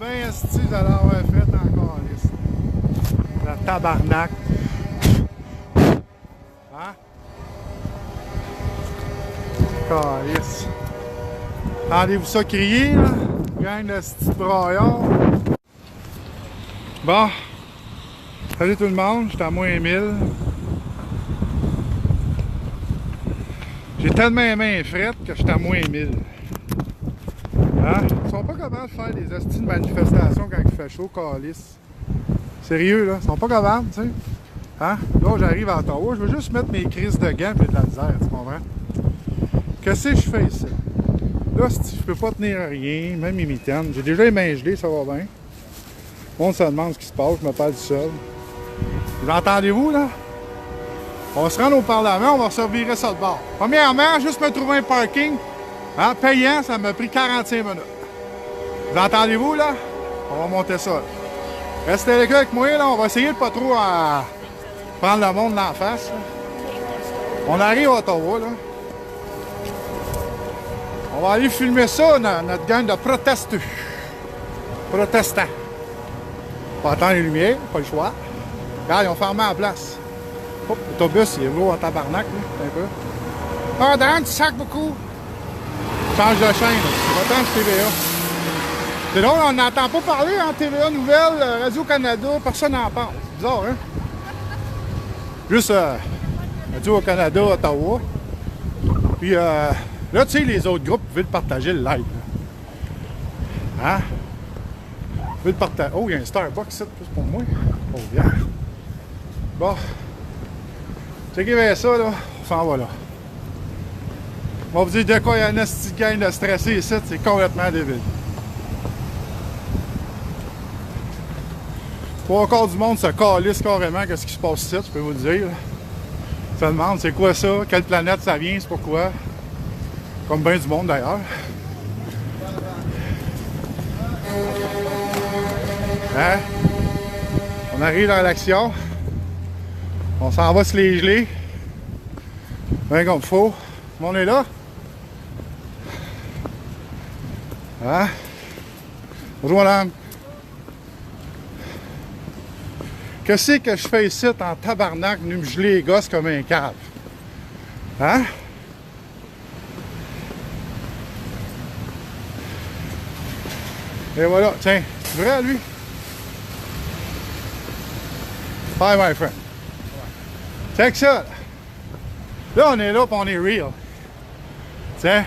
Ben esti, vous allez avoir fait encore, lisse. La tabarnak. Hein? Calice. Entendez-vous ça crier, là? Gang de petits braillards. Bon. Salut tout le monde, j'étais à moins 1000. J'ai tellement aimé un fret que j'étais à moins 1000. Hein? Ils sont pas capables de faire des hosties de manifestations quand il fait chaud, calice. Sérieux, là? Ils sont pas capables, tu sais. Hein? Là, j'arrive à Ottawa, je veux juste mettre mes crises de gants et de la misère, tu comprends? Qu'est-ce que je fais ici? Là, je peux pas tenir à rien, même mes mitaines. J'ai déjà les mains gelées, ça va bien. Le monde se demande ce qui se passe, je me parle du sol. Vous entendez-vous, là? On va se rendre au Parlement, on va se revirer ça de bord. Premièrement, juste me trouver un parking, hein, payant, ça m'a pris 45 minutes. Vous entendez-vous, là? On va monter ça, là. Restez avec moi, là, on va essayer de pas trop prendre le monde d'en face, là. On arrive à Ottawa, là. On va aller filmer ça, notre gang de protestants. On va attendre les lumières, pas le choix. Regarde, ils ont fermé la place. Hop, l'autobus, il est lourd en tabarnak, là, un peu. Ah, Dan, tu sacs beaucoup. Change de chaîne, c'est pas tant TVA. C'est drôle, on n'entend pas parler en TVA Nouvelles, Radio-Canada, personne n'en parle. C'est bizarre, hein? Juste Radio-Canada, Ottawa. Puis là, tu sais, les autres groupes pouvaient le partager le live. Là. Hein? Vous pouvez le partager. Oh, il y a un Starbucks ici, plus pour moi. Oh, bien. Bon. Checkez bien ça, là. On s'en va là. On va vous dire de quoi il y a un petit gang de stressé ici, c'est complètement débile. Trois quarts du monde se calisse carrément qu'est-ce qui se passe ici, je peux vous le dire. Ça demande c'est quoi ça, quelle planète ça vient, c'est pourquoi. Comme bien du monde d'ailleurs. Hein? On arrive dans l'action. On s'en va se les geler. Bien comme il faut. Tout le monde est là? Hein? Bonjour madame. Qu'est-ce que je fais ici en tabarnak, venu me geler les gosses comme un cave? Hein? Et voilà, tiens, c'est vrai lui? Hi my friend. Check ça! Là on est là pis on est real. Tiens.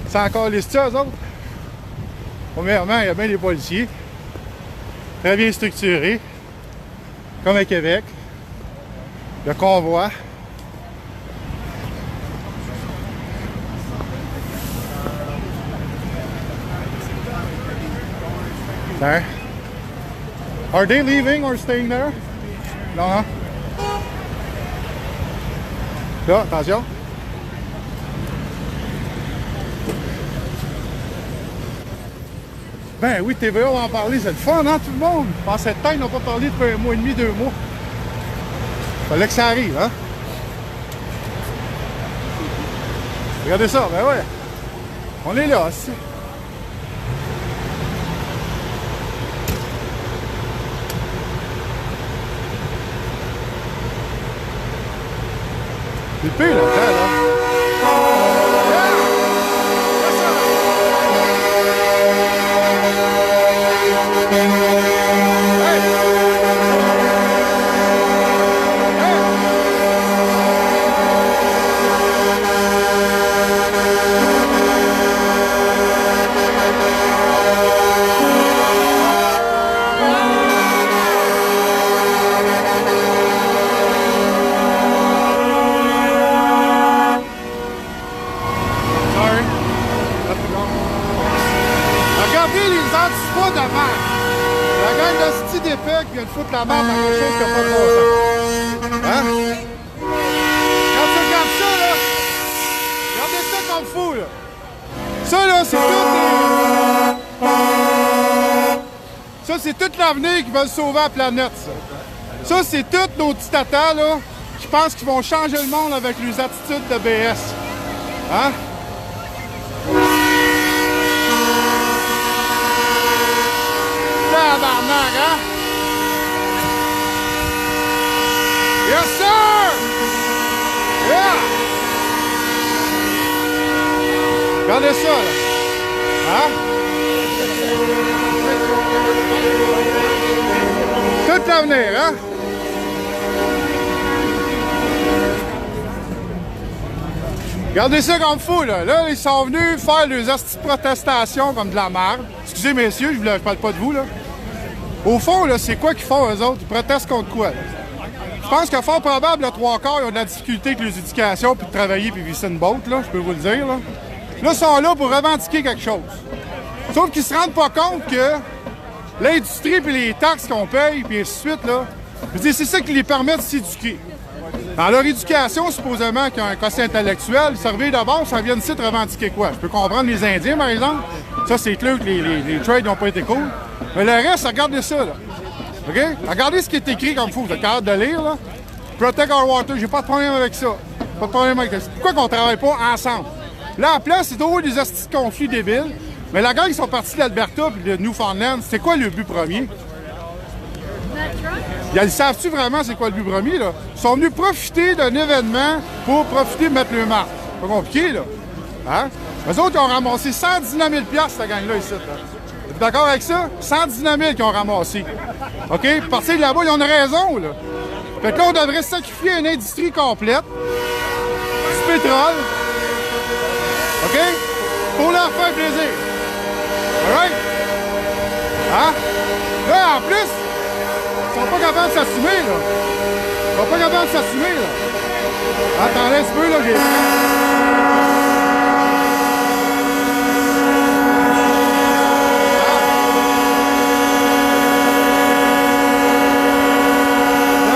C'est encore les eux autres? Premièrement, il y a bien des policiers. Très bien structurés. Comme à Québec. Le convoi. There. Are they leaving or staying there? Non, hein? Là, attention. Ben oui, TVA va en parler, c'est le fun, hein, tout le monde? En cette temps, ils n'ont pas parlé depuis un mois et demi, 2 mois. Fallait que ça arrive, hein? Regardez ça, ben ouais. On est là, aussi. C'est pire là-dedans, là. Qui vient de foutre la merde dans quelque chose qui n'a pas de bon sens. Hein? Quand tu regardes ça, là, regardez ça comme fou, là. Ça, là, c'est tout ça, c'est tout l'avenir qui veulent sauver la planète, ça. Ça, c'est tous nos petits tatas, là, qui pensent qu'ils vont changer le monde avec leurs attitudes de BS. Hein? tabarnak, hein? Yes, sir! Yeah! Regardez ça, là. Hein? Tout l'avenir, hein? Regardez ça comme fou, là. Là, ils sont venus faire des hosties de protestations comme de la merde. Excusez, messieurs, je parle pas de vous, là. Au fond, là, c'est quoi qu'ils font, eux autres? Ils protestent contre quoi? Je pense que fort probable, le 3/4, ils ont de la difficulté avec les éducations, puis de travailler, puis visser une botte, là, je peux vous le dire, là. Là, ils sont là pour revendiquer quelque chose. Sauf qu'ils se rendent pas compte que l'industrie puis les taxes qu'on paye, puis ainsi de suite, là, je veux dire, c'est ça qui les permet de s'éduquer. Dans leur éducation, supposément qu'il y a un quotient intellectuel, servir d'abord, ça vient ici de revendiquer quoi? Je peux comprendre les Indiens, par exemple. Ça, c'est clair que les trades n'ont pas été cool. Mais le reste, regardez ça, là. OK? Regardez ce qui est écrit comme fou. Vous êtes capable de lire, là. Protect our water. J'ai pas de problème avec ça. Pas de problème avec ça. Pourquoi qu'on travaille pas ensemble? Là, à place, c'est toujours des hosties de conflits débiles. Mais la gang, ils sont partis de l'Alberta et de Newfoundland. C'est quoi le but premier? Ils savent-tu vraiment c'est quoi le but premier, là? Ils sont venus profiter d'un événement pour profiter de mettre le marque. Pas compliqué, là. Hein? Eux autres, ils ont ramassé 119 000 $, cette gang-là, ici. Là. Vous êtes d'accord avec ça? 119 000 qu'ils ont ramassé. OK? Partir de là-bas, ils ont une raison, là. Fait que là, on devrait sacrifier une industrie complète. Du pétrole. OK? Pour leur faire plaisir. Alright? Hein? Là, en plus, ils sont pas capables de s'assumer, là. Ils sont pas capables de s'assumer, là. Attendez un petit peu, là, j'ai... Le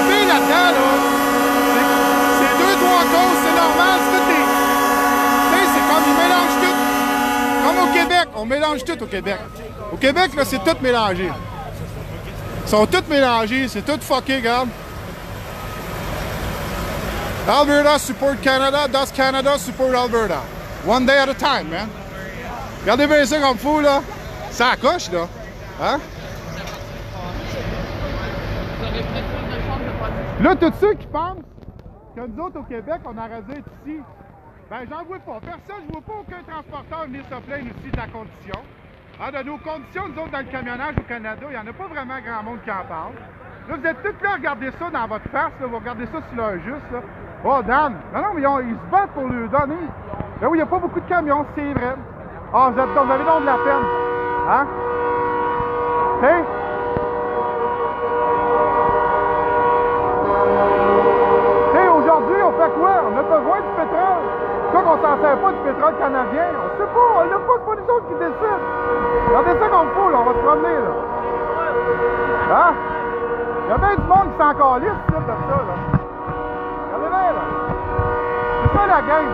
pire là-dedans, là, c'est 2-3 causes, c'est normal, c'est tout des... Tu sais, c'est comme, ils mélangent tout. Comme au Québec, on mélange tout au Québec. Au Québec, là, c'est tout mélangé. Ils sont tous mélangés, c'est tout fucké, regarde. Alberta support Canada, does Canada support Alberta? One day at a time, man. Regardez bien ça comme fou, là. Ça accroche, là. Hein? Là, tous ceux qui pensent que nous autres, au Québec, on aurait dû être ici, ben, j'en vois pas. Personne, je vois pas aucun transporteur venir se plaindre ici de la condition. Ah, de nos conditions, nous autres, dans le camionnage au Canada, il n'y en a pas vraiment grand monde qui en parle. Là, vous êtes tous là à regarder ça dans votre face, là, vous regardez ça sur leur juste, là. Oh, Dan! Non, non, mais ils se battent pour le donner. Ben oui, il n'y a pas beaucoup de camions, c'est vrai. Ah, vous avez donc de la peine. Hein? Hey! Hey, aujourd'hui, on fait quoi? On a besoin du pétrole. Pourquoi qu'on s'en sert pas du pétrole canadien? On sait pas, on l'a pas, c'est pas nous autres qui décident. Regardez ça comme fou, là, on va se promener, là. Hein? Il y a bien du monde qui s'en calisse, ici, de ça, là. Regardez bien, là. C'est ça, la game.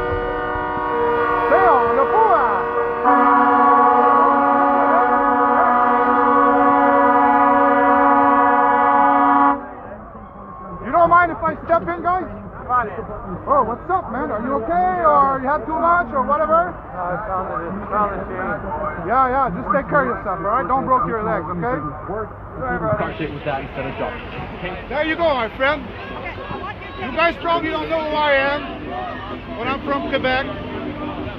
Tu sais, on l'a pas à... You don't mind if I step in, guys? Oh, what's up, man? Are you okay? Or you have too much or whatever? I found the chain. Yeah, just take care of yourself, all right? Don't break your legs, okay? Contact with that instead of jump. There you go, my friend. You guys probably don't know who I am, but I'm from Quebec.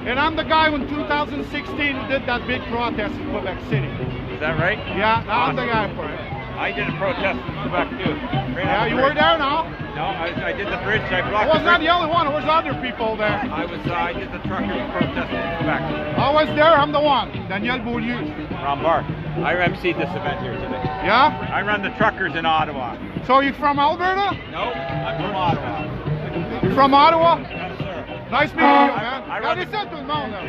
And I'm the guy in 2016 who did that big protest in Quebec City. Is that right? Yeah, I'm the guy for it. I did a protest in Quebec too. Yeah, you were there now? No, I did the bridge. I I blocked was the not bridge. the only one, there was other people there. I did the truckers protest in Quebec. I was there, I'm the one, Daniel Beaulieu. Rambar. I emceed this event here today. Yeah? I run the truckers in Ottawa. So you're from Alberta? No, I'm from Ottawa. You're from Ottawa? Yes, sir. Nice meeting you, man. I Regardez run ça, tout le monde, là.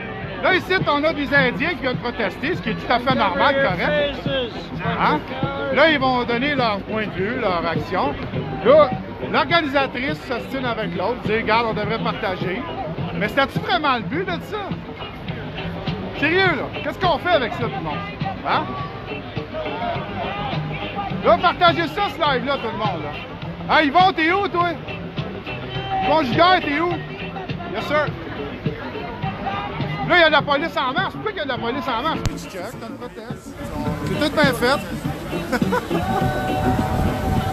Là, ici, on a des Indiens qui viennent protester, ce qui est tout à fait normal, correct. Hein? Là, ils vont donner leur point de vue, leur action. Là, l'organisatrice s'ostine avec l'autre, dit, regarde, on devrait partager. Mais c'était-tu vraiment le but de ça? Sérieux, là? Qu'est-ce qu'on fait avec ça, tout le monde? Hein? Là, partagez ça, ce live-là, tout le monde, là. Hey, Yvon, t'es où, toi? Conjugaire, t'es où? Yes, sir. Là, il y a de la police en masse. Pourquoi il y a de la police en masse? Tu check, t'as une proteste. C'est tout bien fait.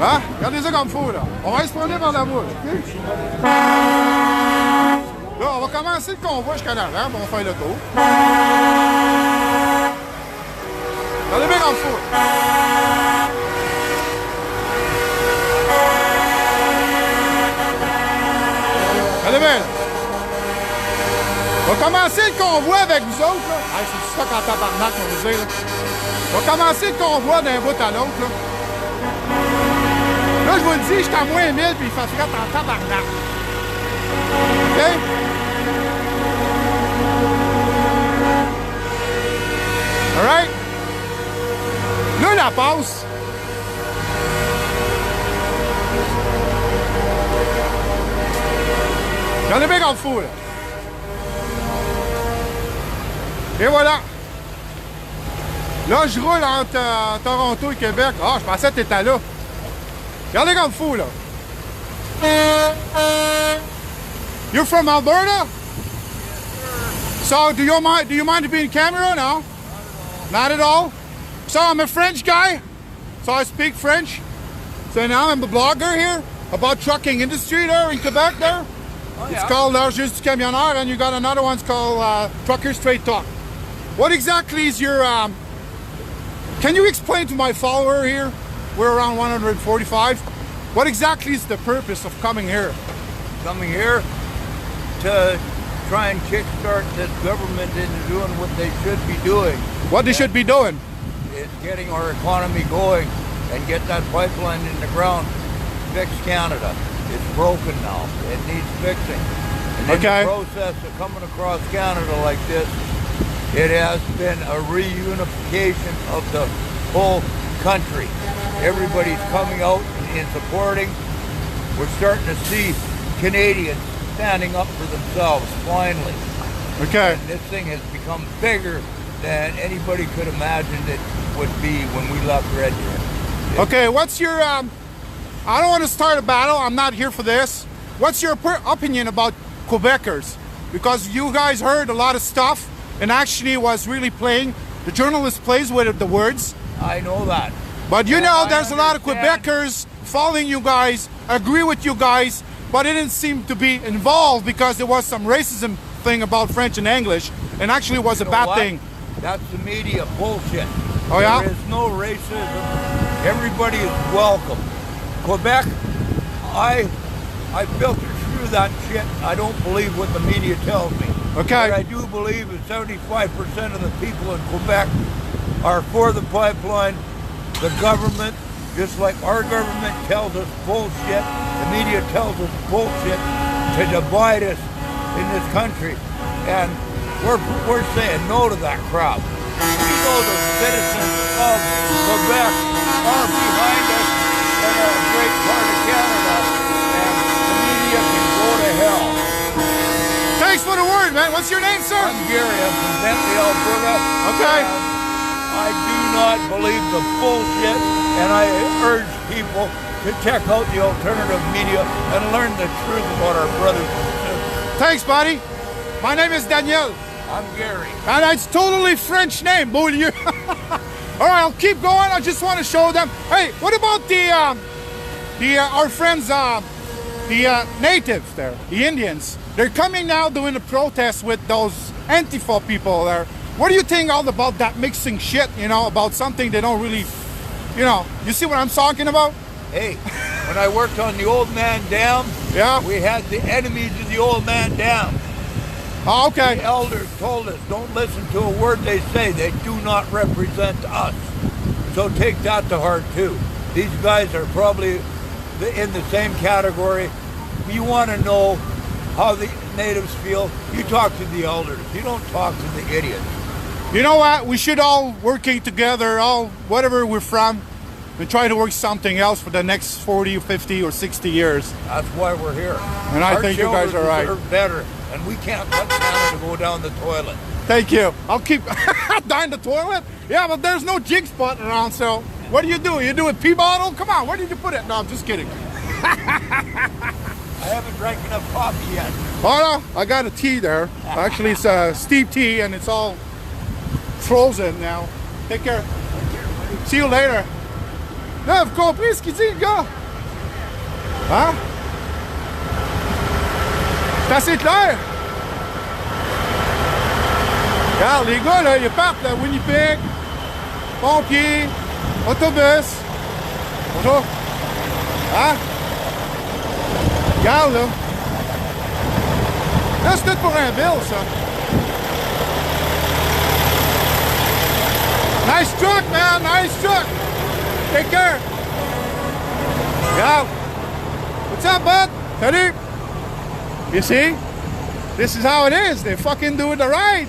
Hein? Regardez ça comme fou, là. On va se promener par la bouche, OK? Là, on va commencer le convoi jusqu'à l'avant, puis on va faire le tour. Regardez bien comme fou. Regardez bien, là. On va commencer le convoi avec vous autres, là. Hey, c'est du stock en tabarnak, on va vous dire, là. On va commencer le convoi d'un bout à l'autre, là. Là, je vous le dis, je suis à moins 1000 puis il fait fret en tabarnak. OK? Alright? Là, la passe. J'en ai bien comme fou, là. Et voilà. Là, je roule entre Toronto et Québec. Ah, je pensais que t'étais là. Regardez comme fou, là. You're from Alberta? So, do you mind to be in camera? No? Not at all? So, I'm a French guy. So, I speak French. So, now I'm a blogger here about trucking industry there in Quebec there. Oh, It's called Juste du Camionneur, and you got another one's called Trucker Straight Talk. What exactly is your... can you explain to my follower here? We're around 145. What exactly is the purpose of coming here? Coming here to try and kickstart this government into doing what they should be doing. What they should be doing? It's getting our economy going and get that pipeline in the ground. Fix Canada. It's broken now. It needs fixing. And in Okay. the process of coming across Canada like this, it has been a reunification of the whole country. Everybody's coming out and supporting. We're starting to see Canadians standing up for themselves, finally. Okay. And this thing has become bigger than anybody could imagine it would be when we left Red Deer. Okay, what's your... I don't want to start a battle. I'm not here for this. What's your opinion about Quebecers? Because you guys heard a lot of stuff and actually was really playing. The journalist plays with the words. I know that. But you And know, I there's a lot of understand. Quebecers following you guys, agree with you guys, but it didn't seem to be involved because there was some racism thing about French and English, and actually was a You know bad what? thing. That's the media bullshit. Oh, yeah? There is no racism. Everybody is welcome. Quebec, I filter through that shit. I don't believe what the media tells me. Okay. What I do believe is 75% of the people in Quebec are for the pipeline. The government, just like our government tells us bullshit, the media tells us bullshit to divide us in this country. And we're saying no to that crap. We know the citizens of Quebec are behind us and are a great part of Canada, and the media can go to hell. Thanks for the word, man. What's your name, sir? I'm Gary, I'm from Bentley, Alberta. Okay. And I do not believe the bullshit, and I urge people to check out the alternative media and learn the truth about our brothers and sisters. Thanks, buddy. My name is Daniel, I'm Gary. and it's totally French name, Beaulieu. All right, I'll keep going. I just want to show them. Hey, what about our friends, the natives there, the Indians? They're coming now doing a protest with those Antifa people there. What do you think all about that mixing shit, you know, about something they don't really, you know, you see what I'm talking about? Hey, when I worked on the Old Man Dam, Yeah. we had the enemies of the Old Man Dam. Oh, The okay. elders told us, don't listen to a word they say. They do not represent us. So take that to heart too. These guys are probably in the same category. You want to know how the natives feel, you talk to the elders. You don't talk to the idiots. You know what? We should all working together, all whatever we're from, and try to work something else for the next 40 or 50 or 60 years. That's why we're here. And I Our think you guys children are right. deserve better, and we can't let Canada go down the toilet. Thank you. I'll keep down the toilet. Yeah, but there's no jig spot around, so what do? You do a pee bottle? Come on, where did you put it? No, I'm just kidding. I haven't drank enough coffee yet. Oh no, I got a tea there. Actually, it's a steep tea, and it's all frozen now. Take care. See you later. Là, vous comprenez ce qu'il dit, le gars? Hein? C'est assez clair? Regarde, les gars, là, ils partent, là, Winnipeg, pompiers, autobus. Bonjour. Hein? Regarde, là. Là, c'est tout pour un bill, ça. Nice truck, man. Nice truck. Take care. Regarde. What's up, bud? Salut. You see? This is how it is. They fucking do the ride.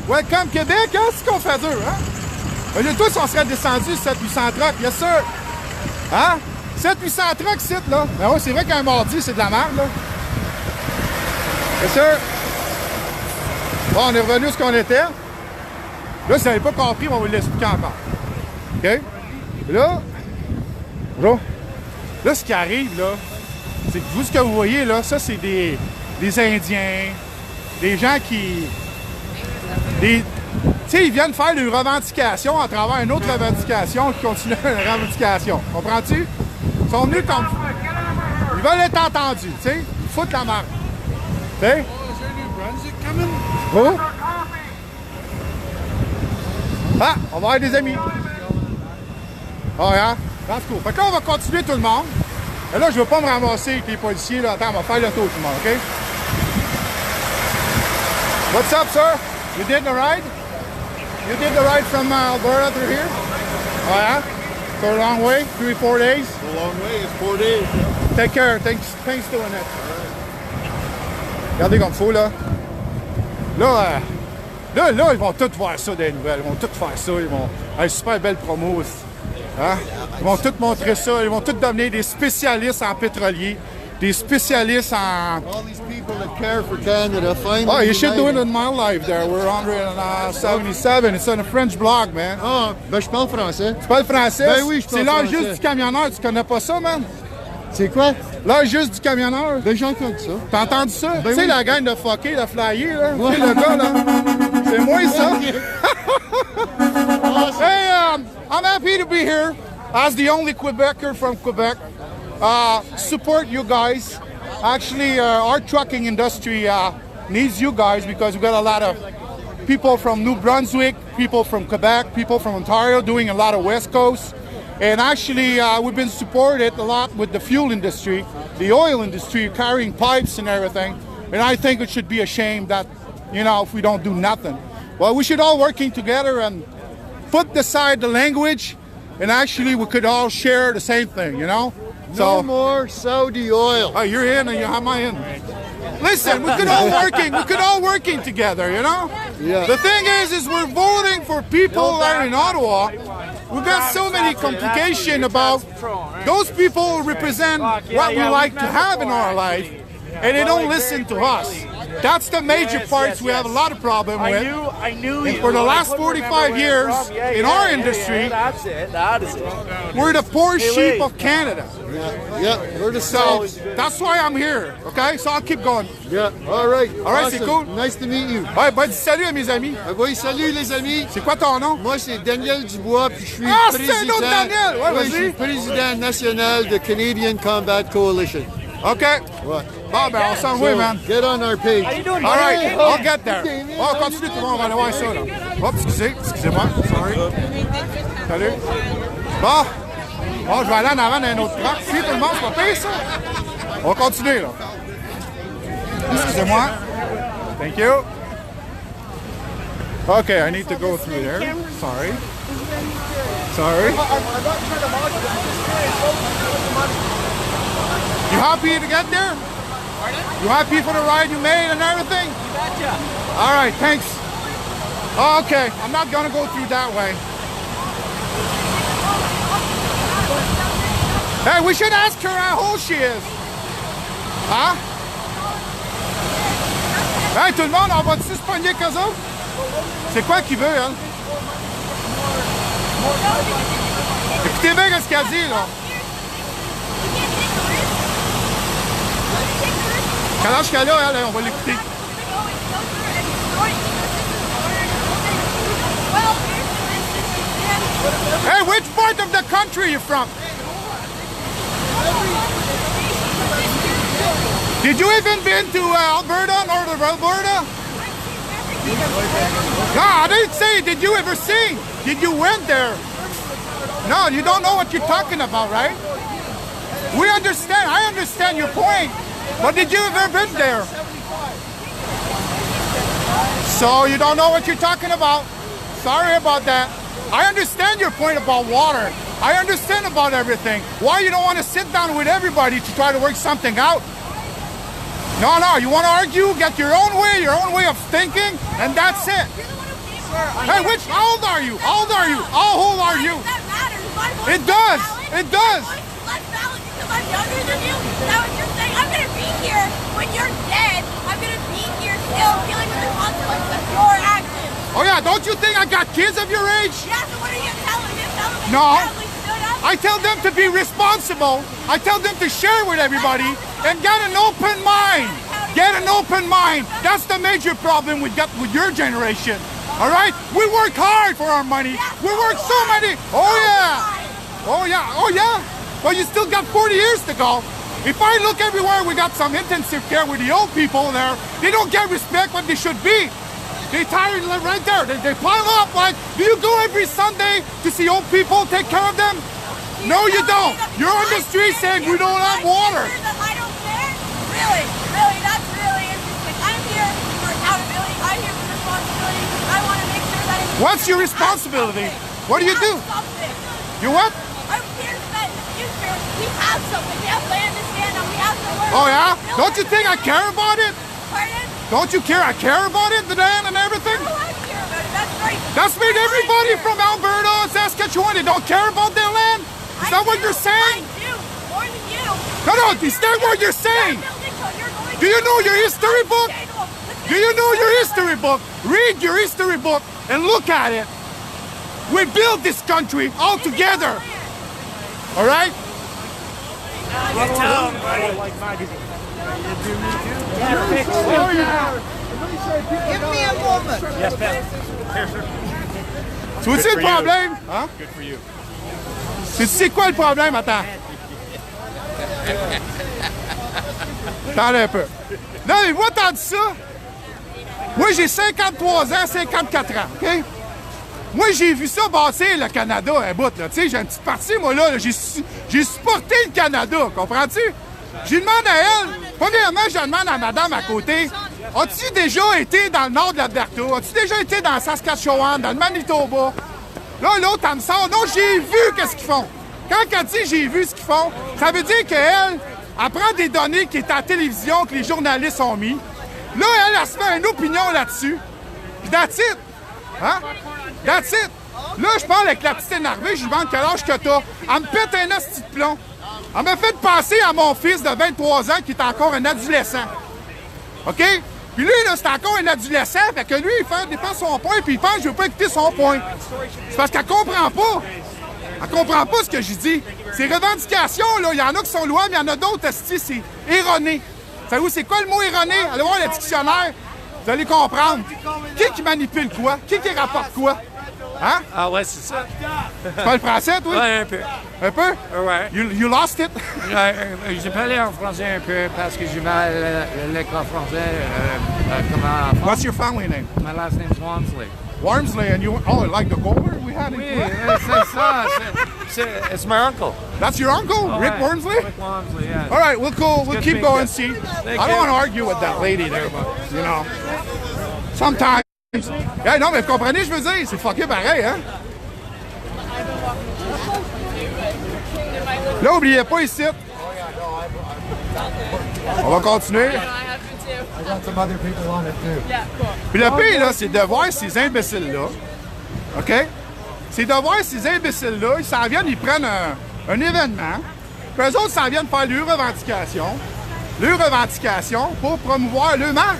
Welcome Québec, hein? C'est ce qu'on fait dur, hein? Là, toi, si on serait descendu 700-800 trucks, yes sir. Hein? 700-800 trucks, c'est là. Ben ouais, c'est vrai qu'un mardi, c'est de la merde, là. Yes sir. Bon, on est revenu à ce qu'on était. Là, si vous n'avez pas compris, on va vous l'expliquer encore. OK? Là, bonjour. Là, ce qui arrive, là, c'est que vous, ce que vous voyez, là, ça, c'est des Indiens, des gens qui... Tu sais, ils viennent faire une revendication à travers une autre revendication qui continue une revendication. Comprends-tu? Ils sont venus comme... Ils veulent être entendus, tu sais? Ils foutent la merde. Tu sais? Oh? Ah, on va avoir des amis. Ah, ouais, hein? That's cool. Fait que là, on va continuer tout le monde. Et là, je veux pas me ramasser avec les policiers, là. Attends, on va faire le tour tout le monde, OK? What's up, sir? You did the ride? You did the ride from Alberta through here? Oh, yeah? So a long way? 3-4 days? It's a long way. It's 4 days. Take care. Thanks doing it. Regardez comme faut, là. Là, ils vont tous voir ça des nouvelles. Ils vont tous faire ça. Ils vont... Hey, super belle promo. Hein? Ils vont tous montrer ça. Ils vont tous devenir des spécialistes en pétrolier. Des spécialistes en... All these people that care for Canada finally. Oh, you should do it united. in my life there. We're 177. It's on a French blog, man. Ah, ben je parle français. Tu parles français? Ben oui, je parle C'est l'âge français. juste du camionneur. Tu connais pas ça, man? C'est quoi? L'âge juste du camionneur. Ben j'ai entendu ça. T'as entendu ça? Ben Tu sais, oui. la gang de fucker, de flyer, là? Ouais. Tu sais, le gars, là? C'est moi, ça. Hey, I'm happy to be here as the only Quebecer from Quebec. Support you guys. Actually, our trucking industry needs you guys because we've got a lot of people from New Brunswick, people from Quebec, people from Ontario doing a lot of West Coast. And actually, we've been supported a lot with the fuel industry, the oil industry, carrying pipes and everything. And I think it should be a shame that, you know, if we don't do nothing. Well, we should all working together and put aside the language, and actually we could all share the same thing, you know? No more Saudi oil. Oh, you're in and I'm in. Listen, we could all working together, you know? Yeah. The thing is we're voting for people that are in Ottawa. We've got so many complications about those people represent what we like to have in our life, and they don't listen to us. That's the major parts we have a lot of problem with. I knew And you. for the I last couldn't 45 remember years where you're from. in our industry, that's it. That is it. we're the poor sheep Lee. of Canada. Yeah, we're the So Saudis. that's why I'm here, okay? So I'll keep going. Yeah, all right. All right, c'est cool. Nice to meet you. Ouais, ben, dis salut à mes amis. Ah oui, salut les amis. C'est quoi ton nom? Moi, c'est Daniel Dubois, puis je suis Ah, c'est président. un autre Daniel! Ouais, Oui, vas-y. je suis président national de Canadian Combat Coalition. OK. Ouais. Bon, ben, on s'en va, So, man. get on our page. All right, I'll get there. On continue, tout le monde, on va aller voir ça, là. Oh, excusez-moi, sorry. Salut. Bon, je vais aller en avant d'un autre truck. Si, tout le monde, c'est pas pire, ça. On va continuer, là. Excusez-moi. Thank you. Okay, I need to go through there. Sorry. You happy to get there? You happy for the ride you made and everything? Gotcha. All right, thanks. Oh, okay, I'm not gonna go through that way. Hey, we should ask her how old she is. Hein? Hey, tout le monde, on va-tu se pogner qu'eux autres? C'est quoi qu'il veut, hein? Écoutez bien ce qu'elle dit, là. Quel âge qu'elle a, elle? On va l'écouter. Hey, which part of the country are you from? Did you even been to Alberta, northern Alberta? No, I didn't say, did you ever see? Did you went there? No, you don't know what you're talking about, right? We understand, I understand your point, but did you ever been there? So you don't know what you're talking about. Sorry about that. I understand your point about water. I understand about everything. Why you don't want to sit down with everybody to try to work something out? No, you want to argue, get your own way of thinking, and that's it. Hey, how old are you? How old are you? How old are you? It does. It does. I'm younger than you? Is that what you're saying? I'm gonna be here when you're dead. I'm gonna be here still dealing with the consequences of your actions. Oh yeah, don't you think I got kids of your age? Yeah, so what are you telling me? No. I tell them to be responsible. I tell them to share with everybody and get an open mind. Get an open mind. That's the major problem we got with your generation. All right? We work hard for our money. We work so many. Oh yeah. Oh yeah. Oh yeah. Well, you still got 40 years to go. If I look everywhere, we got some intensive care with the old people there. They don't get respect what they should be. They tired right there. They pile up like, do you go every Sunday to see old people, take care of them? No, you don't. You're on the street saying we don't have water. I don't care? Really, that's really interesting. I'm here for accountability. I'm here for responsibility. I want to make sure that it's... What's your responsibility? What do you do? You what? I'm here so that in the future we have something. We have land to stand on. We have to learn. Oh yeah? Don't you think I care about it? Pardon? Don't you care? I care about it, the land and everything? Oh, I care about it. That's right. That's made everybody from Alberta and Saskatchewan. They don't care about their land? Is that what you're saying? I do. More than you. No, is that what you're saying? Do you know your history book? Do you know your history book? Read your history book and look at it. We built this country all together. All right? Give me a moment. Yes, ma'am. Here, sir. Tu vois, c'est le problème? Hein? Good for you. C'est quoi le problème? Attends. Attends un peu. Non, mais moi, t'as dit ça? Moi, j'ai 53 ans, 54 ans, OK? Moi, j'ai vu ça bâtir le Canada un bout, là. Tu sais, j'ai une petite partie, moi, là. J'ai supporté le Canada, comprends-tu? J'ai demandé à elle. Premièrement, je demande à madame à côté. As-tu déjà été dans le nord de l'Alberta? As-tu déjà été dans le Saskatchewan, dans le Manitoba? Là, l'autre, elle me sort. Non, j'ai vu qu'est-ce qu'ils font. Quand elle dit j'ai vu ce qu'ils font, ça veut dire qu'elle, elle prend des données qui étaient à la télévision, que les journalistes ont mis. Là, elle se fait une opinion là-dessus. Puis that's it. Hein? That's it. Là, je parle avec la petite énervée, je lui demande quel âge que t'as. Elle me pète un asti de plomb. Elle m'a fait passer à mon fils de 23 ans qui est encore un adolescent. OK? Puis lui, là, c'est encore un adolescent, fait que lui, il dépense son point, puis il pense que je veux pas écouter son point. C'est parce qu'elle comprend pas. Elle comprend pas ce que j'ai dit. Ces revendications, là, il y en a qui sont louables, mais il y en a d'autres, c'est erroné. Savez-vous, c'est quoi le mot erroné? Allez voir le dictionnaire, vous allez comprendre. Qui manipule quoi? Qui rapporte quoi? Hein? Ah ouais, c'est ça. Tu parles français, toi? Ouais, un peu. Un peu? Ouais. You lost it? J'ai parlé en français un peu parce que j'ai mal l'école français. Comment? What's your family name? My last name's Walmsley. Wormsley, and you like the goaler we had in Oui, Quebec? c'est ça. It's my uncle. That's your uncle, Rick Ouais, Wormsley? Rick Walmsley, yeah. All right, we'll good keep to going. meet See, Thank I don't you. want to argue with that lady there, but you know, sometimes. Yeah, non, mais vous comprenez, je veux dire, c'est fucké pareil, hein? Là, oubliez pas ici. On va continuer. Puis le pire, là, c'est de voir ces imbéciles-là. OK? C'est de voir ces imbéciles-là, ils s'en viennent, ils prennent un événement. Puis eux autres s'en viennent faire leurs revendications pour promouvoir leur marque.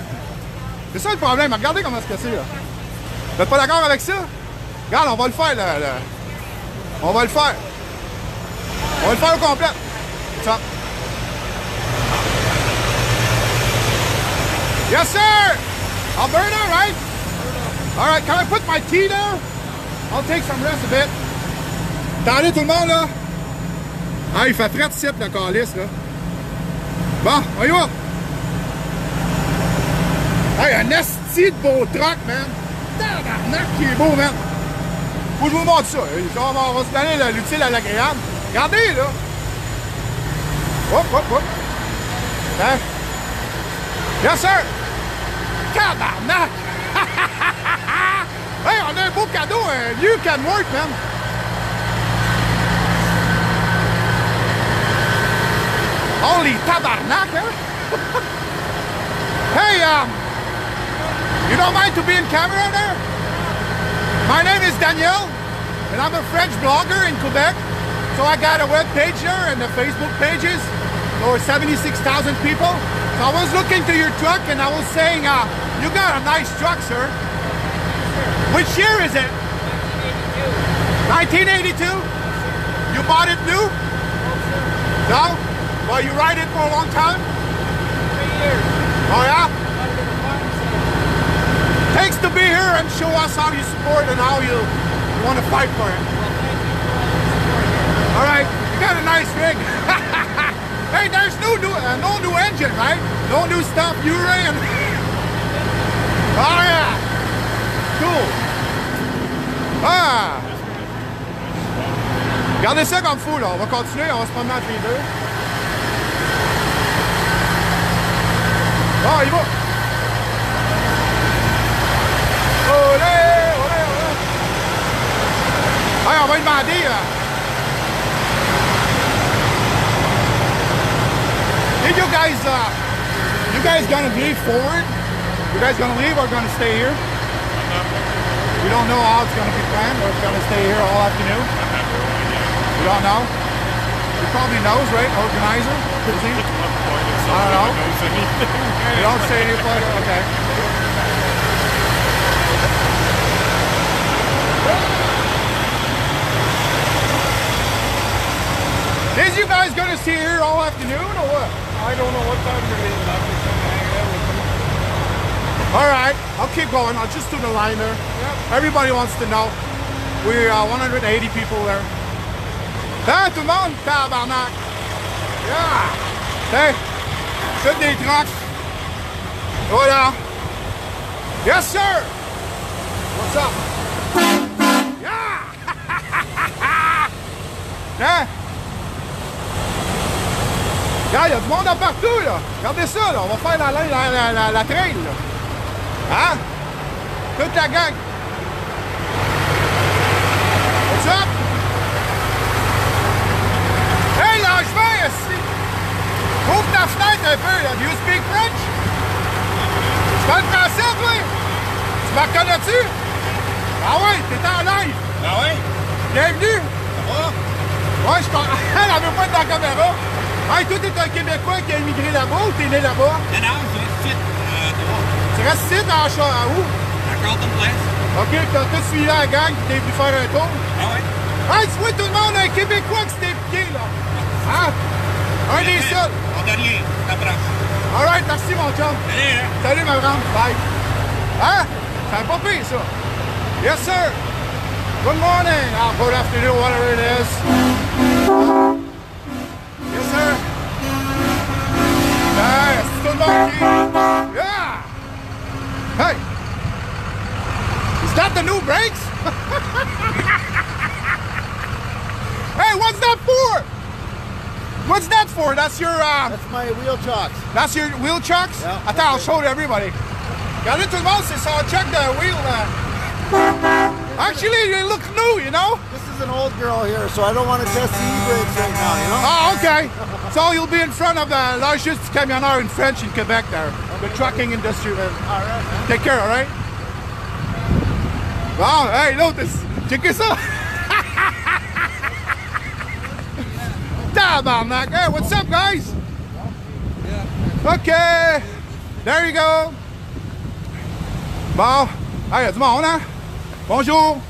C'est ça le problème. Regardez comment c'est, là. Vous n'êtes pas d'accord avec ça? Regarde, on va le faire, là. On va le faire. On va le faire au complet. Ça. Yes, sir! Alberta, right? All right, can I put my tea there? I'll take some rest a bit. Attendez, tout le monde, là. Ah, il fait frais de site, le calice, là. Bon, on y va. Hey, un esti de beau truck, man! Tabarnak qui est beau, man! Faut que je vous montre ça. On va se donner l'utile à l'agréable. Regardez, là! Hop, hop, hop! Hein? Yes, sir! Tabarnak! Hey, on a un beau cadeau, un new can work, man! Holy tabarnak, hein? Hey, you don't mind to be in camera there? My name is Daniel, and I'm a French blogger in Quebec. So I got a web page there and the Facebook pages. Over 76,000 people. So I was looking to your truck and I was saying, you got a nice truck, sir. Which year is it? 1982. 1982? You bought it new? No? Well, you ride it for a long time? 3 years. Oh, yeah? Thanks to be here and show us how you support and how you want to fight for it. All right, you got a nice rig. Hey, there's no new engine, right? No new stuff, Uray and... Oh, yeah. Cool. Ah! Regardez ça comme fou, là. On va continuer, on va se promener entre les deux. Oh, il va! Olé, olé, olé! Hey, on va lui demander... Did you guys gonna leave forward? You guys gonna leave or gonna stay here? You don't know how it's gonna be planned or it's gonna stay here all afternoon? You don't know? He probably knows, right? Organizer? Is he? I don't know. You don't say anything? Okay. Is you guys gonna stay here all afternoon or what? I don't know what time you're leaving. I'm just gonna hang out with them. All right, I'll keep going. I'll just do the line there. Yep. Everybody wants to know. We're 180 people there. Hein, tout le monde? Tabarnak! Yeah! Hey! Chute des trucks. Voilà. Yes, sir! What's up? Yeah! Hein? Regarde, il y a du monde partout, là. Regardez ça, là. On va faire la trail, là. Hein? Toute la gang. What's up? Hey, lâche-moi, ici. Ouvre ta fenêtre un peu, là. Do you speak French? Tu parles français, toi? Tu me reconnais-tu? Ah ouais, t'es en live. Ah ouais? Bienvenue. Ça va? Ouais, je t'en... Elle avait pas dans la caméra. Hey, toi, t'es un Québécois qui a immigré là-bas ou t'es né là-bas? Non, non, je reste ici. Tu restes ici à où? À Carlton Place. Ok, t'as suivi la gang qui t'es venu faire un tour? Ah ouais? Hey, tu vois tout le monde, un Québécois qui s'est piqué, là. Hein? Un des seuls. On n'a rien, t'approches. Alright, merci, mon chum. Allez, hein? Salut, ma grande. Bye. Hein? C'est pas pire, ça. Yes, sir. Good morning. Ah, good afternoon, whatever it is. Yes, sir. Hey, c'est tout le monde qui... Yeah. Hey. Is that the new brakes? Hey, what's that for? What's that for? That's your, That's my wheel chocks. That's your wheel chocks? Yeah. Attends, I'll show it to everybody. Regardez tout le monde, c'est son chuck de wheel. Actually, they look new, you know? This is an old girl here, so I don't want to test the e-brakes right now, you know? Oh, okay. So you'll be in front of the largest camionneur in French in Quebec there. The trucking industry. All right, man. Take care, all right? Wow, hey, notice. Check ça. Tabarnak. Hey, what's up, guys? Okay. There you go. Bon. Hey, y'a du monde, hein? Bonjour.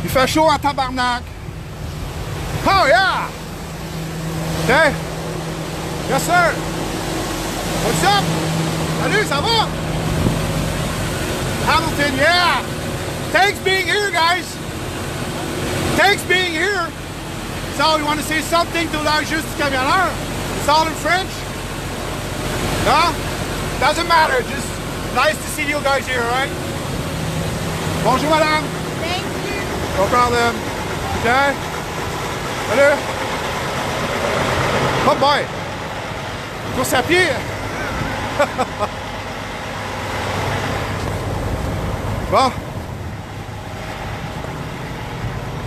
Il fait chaud en tabarnak. Oh, yeah. Okay. Yes, sir. What's up? Salut, ça va? Hamilton, yeah. Thanks being here, guys. Thanks being here. So, you want to say something to la juste camionneur? It's all in French? No? Doesn't matter. Just nice to see you guys here, all right? Bonjour, madame. Thank you. No problem. Okay. Salut. Oh boy. Course à pied. Bon.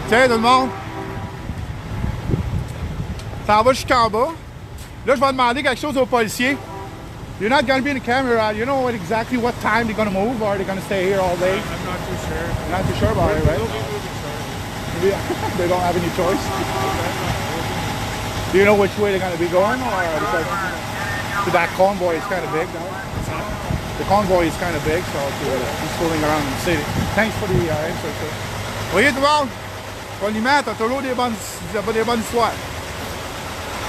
Tiens, tout le monde. Ça va jusqu'en bas. Là, je vais demander quelque chose aux policiers. You're not going to be in the camera. You know exactly what time they're going to move, or are they going to stay here all day? I'm not too sure. You're not too sure about it, right? We'll be moving shortly. They don't have any choice. Do you know which way they're going to be going? Or because that convoy is kind of big, no? The convoy is kind of big, so he's fooling around in the city. Thanks for the answer, sir. Vous voyez tout le monde? Poliment, t'as toujours des bonnes histoires.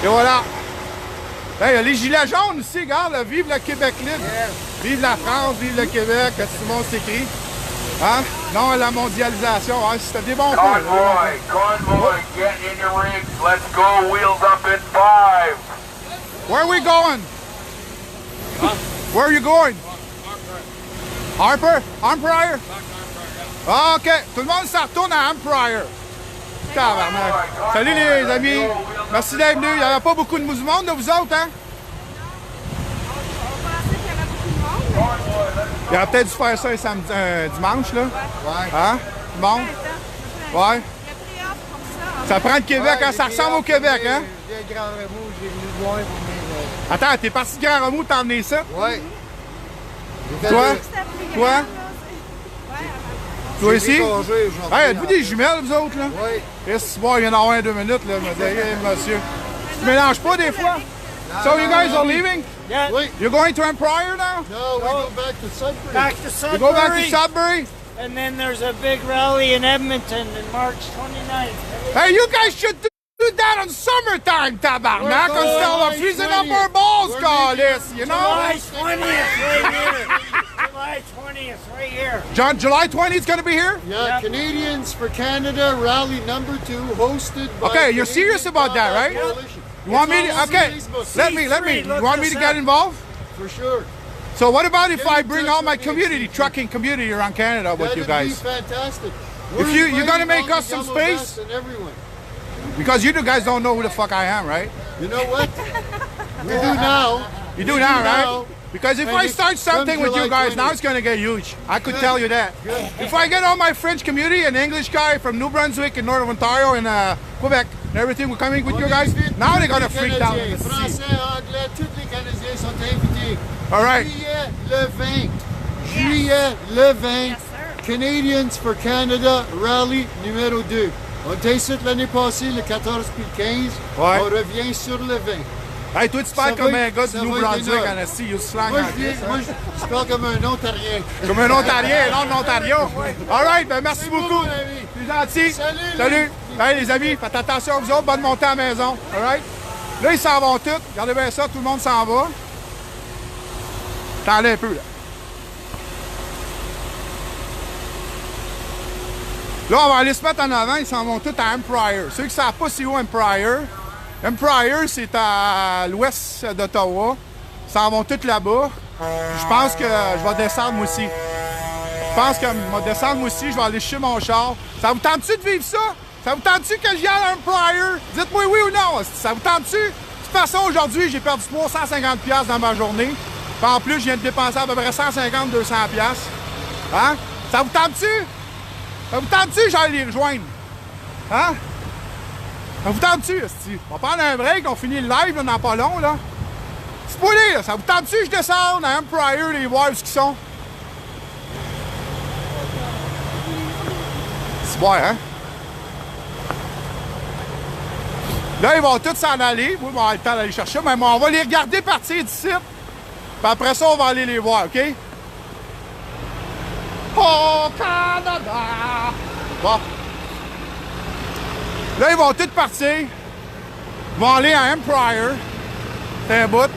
Et voilà. Hey, il y a les gilets jaunes aussi, regarde, là, vive le Québec libre. Yes. Vive la France, vive le Québec, tout le monde s'écrit. Hein? Non à la mondialisation, hein? C'était des bons points. Convoy, get in your rigs. Let's go, wheels up in 5. Where are we going? Huh? Where are you going? Harper? Empire? Ah, OK. Tout le monde s'en retourne à Empire. Tabarnak. Salut les amis. Merci d'être venus. Il n'y avait pas beaucoup de monde de vous autres, hein? On pensait qu'il y avait beaucoup de monde. Il aurait peut-être dû faire ça un dimanche, là. Ouais. Hein? Bon? Ouais. Il y a pris off comme ça. Ça prend le Québec, hein? Ça ressemble au Québec, hein? J'ai Grand Remous, j'ai venu loin pour venir. Attends, t'es parti de Grand Remous, t'as emmené ça? Ouais. Toi? C'était plus Toi? grand, là. Toi ici? Hey, Hey, êtes-vous des jumelles, vous autres, là? Oui. Yes, bon, il vient d'en avoir 2 minutes, là. Je me dis, hey, monsieur. Tu mélanges pas des fois? So you guys are leaving? Yeah. Oui. You're going to Empire now? No, we go back to Sudbury. Back to You Sudbury. go back to Sudbury? And then there's a big rally in Edmonton in March 29th. Hey, you guys should do that on summertime, tabarnak, We're instead of going freezing up 20th. our balls, We're Carlis, you know? July 20th right here. July 20th right here. John, July 20th is going to be here? Yeah, Yep. Canadians for Canada Rally number 2 hosted by Okay, you're Canadian serious about that, Combat right? Coalition. You want me It's to, all okay, over Facebook. let me, look you want me this to get up. involved? For sure. So what about if Get I in bring touch all my with me, community, see. trucking community around Canada with you That'd guys? be fantastic. If We're you're gonna inviting make all us the some yellow space? vests and everyone. Because you guys don't know who the fuck I am, right? You know what? We do now. You do We now, right? Because if And I it start something comes with you July guys, now 20th. it's gonna get huge. I could Good. tell you that. Good. If I get all my French community, an English guy from New Brunswick and Northern Ontario and Quebec and everything, we're coming with you guys, now they're gonna freak out. Canadiens, Français, Anglais, tous les Canadiens sont invités. All right. Juillet le 20. Juillet le 20. Yes, sir. Canadians for Canada Rally numéro 2. On était ici l'année passée, le 14 puis le 15. Ouais. On revient sur le 20. Hey, toi, tu Ça parles va comme être- un gars ça du New va être Brunswick, énorme. Anastie, you slang Moi, anglais, moi, je parle comme un Ontarien. comme un Ontarien, non, de l'Ontario. All right, ben merci C'est beau, beaucoup. mon ami. C'est gentil. Salut, Salut. Hey, les amis, faites attention, vous autres, bonne montée à la maison. All right? Là, ils s'en vont tous. Regardez bien ça, tout le monde s'en va. Attendez un peu, là. Là, on va aller se mettre en avant, ils s'en vont tous à Empire. Ceux qui ne savent pas c'est où Empire, Empire, c'est à l'ouest d'Ottawa. Ils s'en vont tous là-bas. Je pense que je vais descendre moi aussi. Je pense que je vais descendre moi aussi, je vais aller chez mon char. Ça vous tente-tu de vivre ça? Ça vous tente-tu que j'y aille à Empire? Dites-moi oui ou non. Ça vous tente-tu? De toute façon, aujourd'hui, j'ai perdu 350$ dans ma journée. Puis en plus, je viens de dépenser à peu près 150-200$. Hein? Ça vous tente-tu? Ça vous tente-tu, j'allais les rejoindre? Hein? Ça vous tente-tu, esti? On va prendre un break, on finit le live là, dans pas long, là. C'est pas là, ça vous tente-tu que je descende à Empire, les voir où ils sont? C'est bon, hein? Là, ils vont tous s'en aller. Moi, on va avoir le temps d'aller chercher, mais on va les regarder partir d'ici. Puis après ça, on va aller les voir, OK? Oh, Canada! Bon. Là, ils vont tous partir. Ils vont aller à Empire. C'est un bout.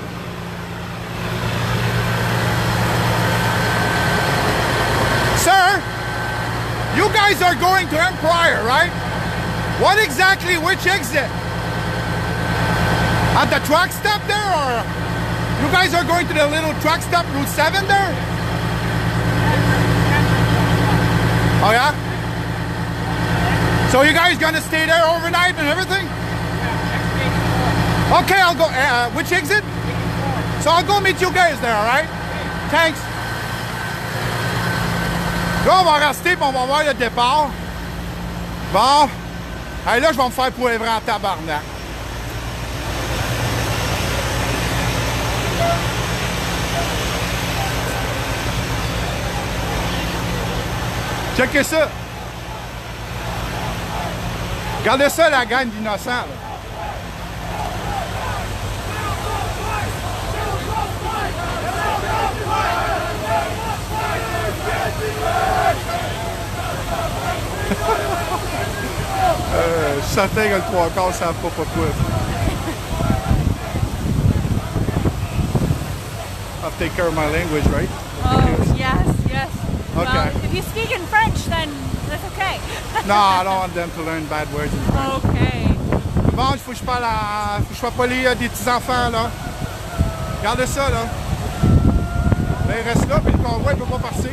Sir, you guys are going to Empire, right? What exactly, which exit? At the truck stop there, or? You guys are going to the little truck stop, Route 7 there? Oh yeah? So you guys gonna stay there overnight and everything? Okay, I'll go. Which exit? So I'll go meet you guys there, alright? Thanks. Là, on va rester et on va voir le départ. Bon. Hey, là, je vais me faire poivrer en tabarnak. Checkez ça. Regardez ça, la gang d'innocents, là. Je suis certain que le 3/4 savent pas pourquoi. I'll take care of my language, right? Oh, yes, yes. Okay. Well, if you speak in French, then that's okay. No, I don't want them to learn bad words in French. Okay. Bon, il faut que je parle à... faut que je sois poli à des petits-enfants, là. Regardez ça, là. Là, il reste là, puis le convoi, il peut pas passer.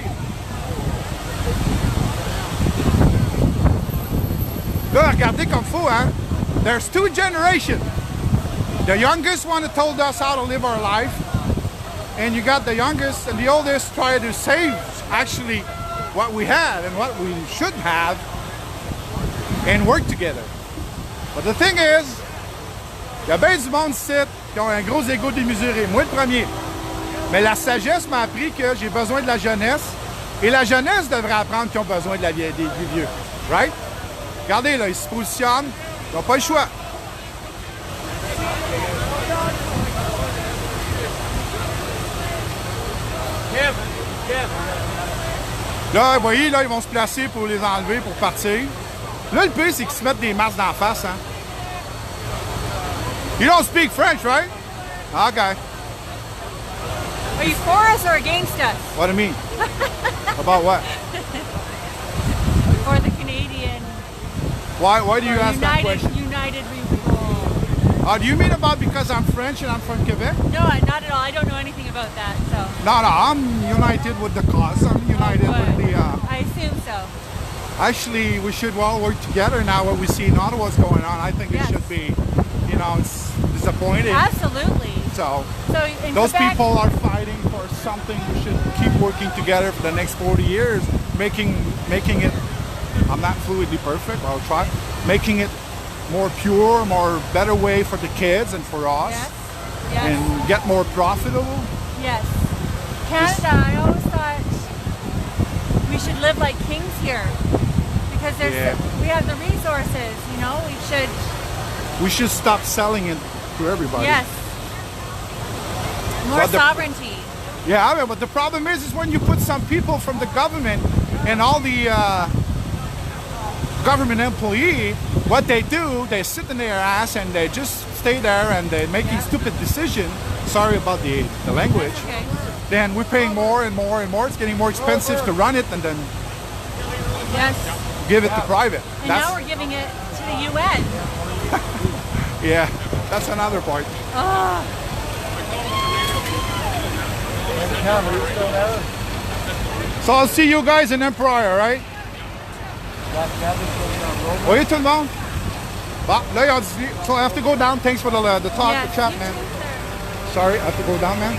Là, regardez comme faut, hein. There's two generations. The youngest one that told us how to live our life. And you got the youngest and the oldest trying to save, actually, what we have and what we should have and work together. But the thing is, il y a bien du monde ici qui ont un gros ego démesuré. Moi, le premier. Mais la sagesse m'a appris que j'ai besoin de la jeunesse. Et la jeunesse devrait apprendre qu'ils ont besoin de des vieux. Right? Regardez, là, ils se positionnent. Ils n'ont pas le choix. Là, vous voyez, là, ils vont se placer pour les enlever, pour partir. Là, le pire, c'est qu'ils se mettent des masques d'en face, hein. You don't speak French, right? Okay. Are you for us or against us? What do you mean? About what? For the Canadian. Why do you ask that question? United we rule. Do you mean about because I'm French and I'm from Quebec? No, not at all. I don't know anything about that, so. No, I'm united with the cause. I'm united with the... I assume so. Actually, we should all work together now when we see in Ottawa what's going on. I think Yes. it should be, you know, it's disappointing. Absolutely. So, in those Quebec, people are fighting for something. We should keep working together for the next 40 years, making it, I'm not fluidly perfect, but I'll try, making it more pure, more better way for the kids and for us. Yes. Yes. And get more profitable. Yes. Canada, I always thought we should live like kings here. Because we have the resources, you know, We should stop selling it to everybody. Yes. More But sovereignty. Yeah, I mean, but the problem is when you put some people from the government and all the government employee, what they do, they sit in their ass and they just stay there and they're making stupid decisions. Sorry about the language. Okay. Then we're paying more and more and more. It's getting more expensive to run it and then Yes. give it to private. And now we're giving it to the UN. Yeah, that's another part. So I'll see you guys in Empire, right? Oui, tout le monde? Bon, là, ils ont dit, so I have to go down. Thanks for the talk, Yes, the chat, you man. too, sir. Sorry, I have to go down, man.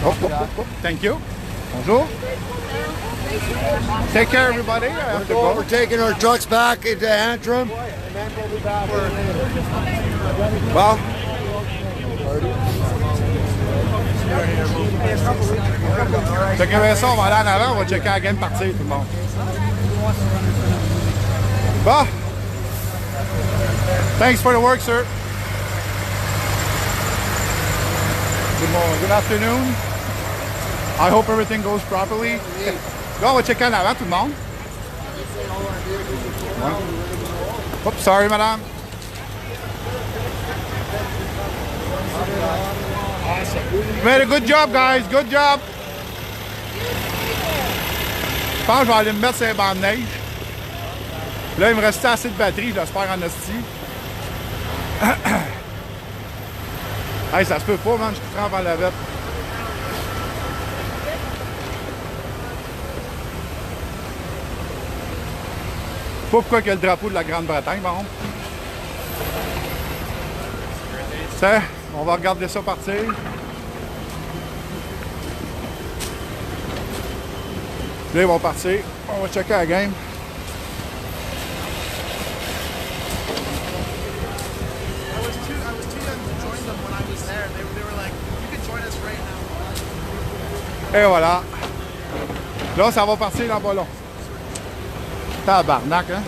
Oh. Thank you. Bonjour. Take care, everybody. I have to go. We're taking our trucks back into Antrim. Bon. Checker ça, on va aller en avant, on va checker la game partir, tout le monde. Bon. Thanks for the work, sir. Good afternoon. I hope everything goes properly. Là, on va checker en avant, tout le monde. Ouais. Oops, sorry, madame. You made a good job, guys. Good job. Je pense que je vais aller me mettre sur les bancs de neige. Là, il me restait assez de batterie, je l'espère en hostie. Hey, ça se peut pas, man, je suis trempe en lavette. Pas pourquoi il y a le drapeau de la Grande-Bretagne, par contre. Tiens, on va regarder ça partir. Là, ils vont partir. On va checker la game. Et voilà. Là, ça va partir dans le ballon. Tabarnak, hein?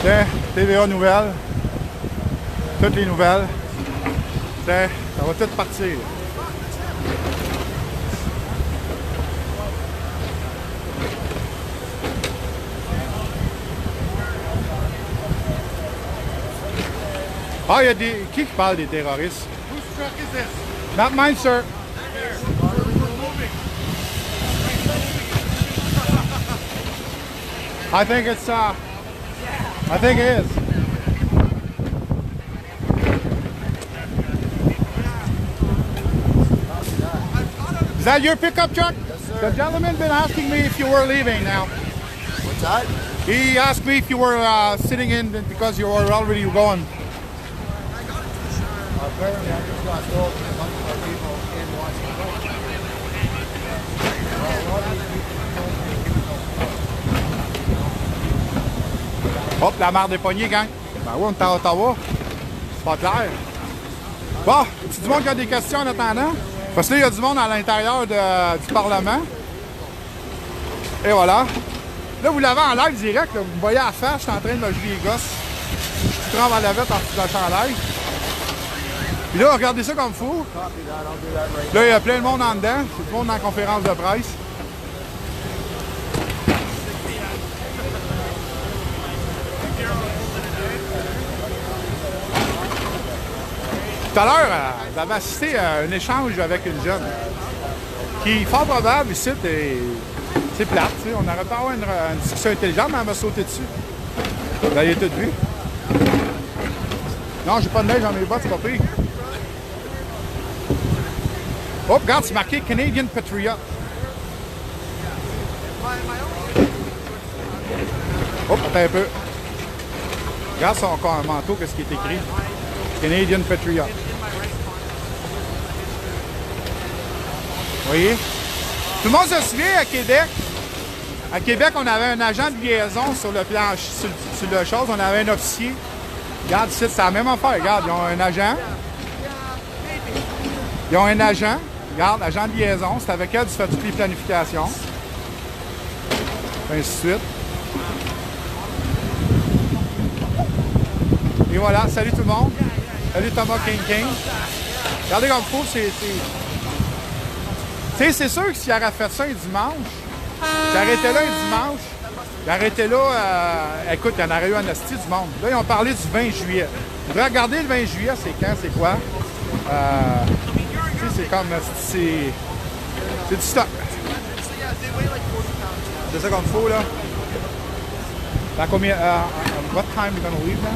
Tiens, TVA Nouvelles. Toutes les nouvelles. Tiens, ça va tout partir. Ah, il y a des... Qui parle des terroristes? Whose truck is this? Not mine, sir. I think it's, I think it is. Is that your pickup truck? Yes, sir. The gentleman been asking me if you were leaving now. What's that? He asked me if you were sitting in because you were already going. Apparently, I just got told that a bunch of our people in Washington. Hop, la mare des poignées, gang. Ben oui, on est à Ottawa. C'est pas clair. Bon, c'est du monde qui a des questions en attendant. Parce que là, il y a du monde à l'intérieur du Parlement. Et voilà. Là, vous l'avez en live direct. Là. Vous me voyez à la face, je suis en train de me jouer les gosses. Je trempe en lavette en dessous de la chandail. Puis là, regardez ça comme fou. Là, il y a plein de monde en dedans. C'est tout le monde dans la conférence de presse. Tout à l'heure, j'avais assisté à un échange avec une jeune qui, fort probable, ici, c'est plate. T'sais. On n'aurait pas avoir une discussion intelligente, mais elle m'a sauté dessus. Vous l'avez tout vu. Non, j'ai pas de neige dans mes bottes, c'est pas pire. Oh, regarde, c'est marqué Canadian Patriot. Oh, attends un peu. Regarde son manteau, qu'est-ce qui est écrit. Canadian Patriot. Vous voyez? Tout le monde se souvient à Québec. À Québec, on avait un agent de liaison sur le planche, sur le chose. On avait un officier. Regarde ici, c'est la même affaire. Regarde, ils ont un agent. Ils ont un agent. Regarde, agent de liaison. C'est avec elle que tu fais toutes les planifications. Ainsi de suite. Et voilà, salut tout le monde. Salut Thomas King. Regardez comme il faut, c'est... Tu sais, c'est sûr que s'il aurait fait ça un dimanche, s'il arrêtait là un dimanche, il arrêtait là, écoute, il y en aurait eu un asti du monde. Là, ils ont parlé du 20 juillet. Vous devez regarder le 20 juillet, c'est quand, c'est quoi? Tu sais, c'est comme, c'est du stock. C'est ça comme il faut, là. Dans combien, what time are you gonna leave now?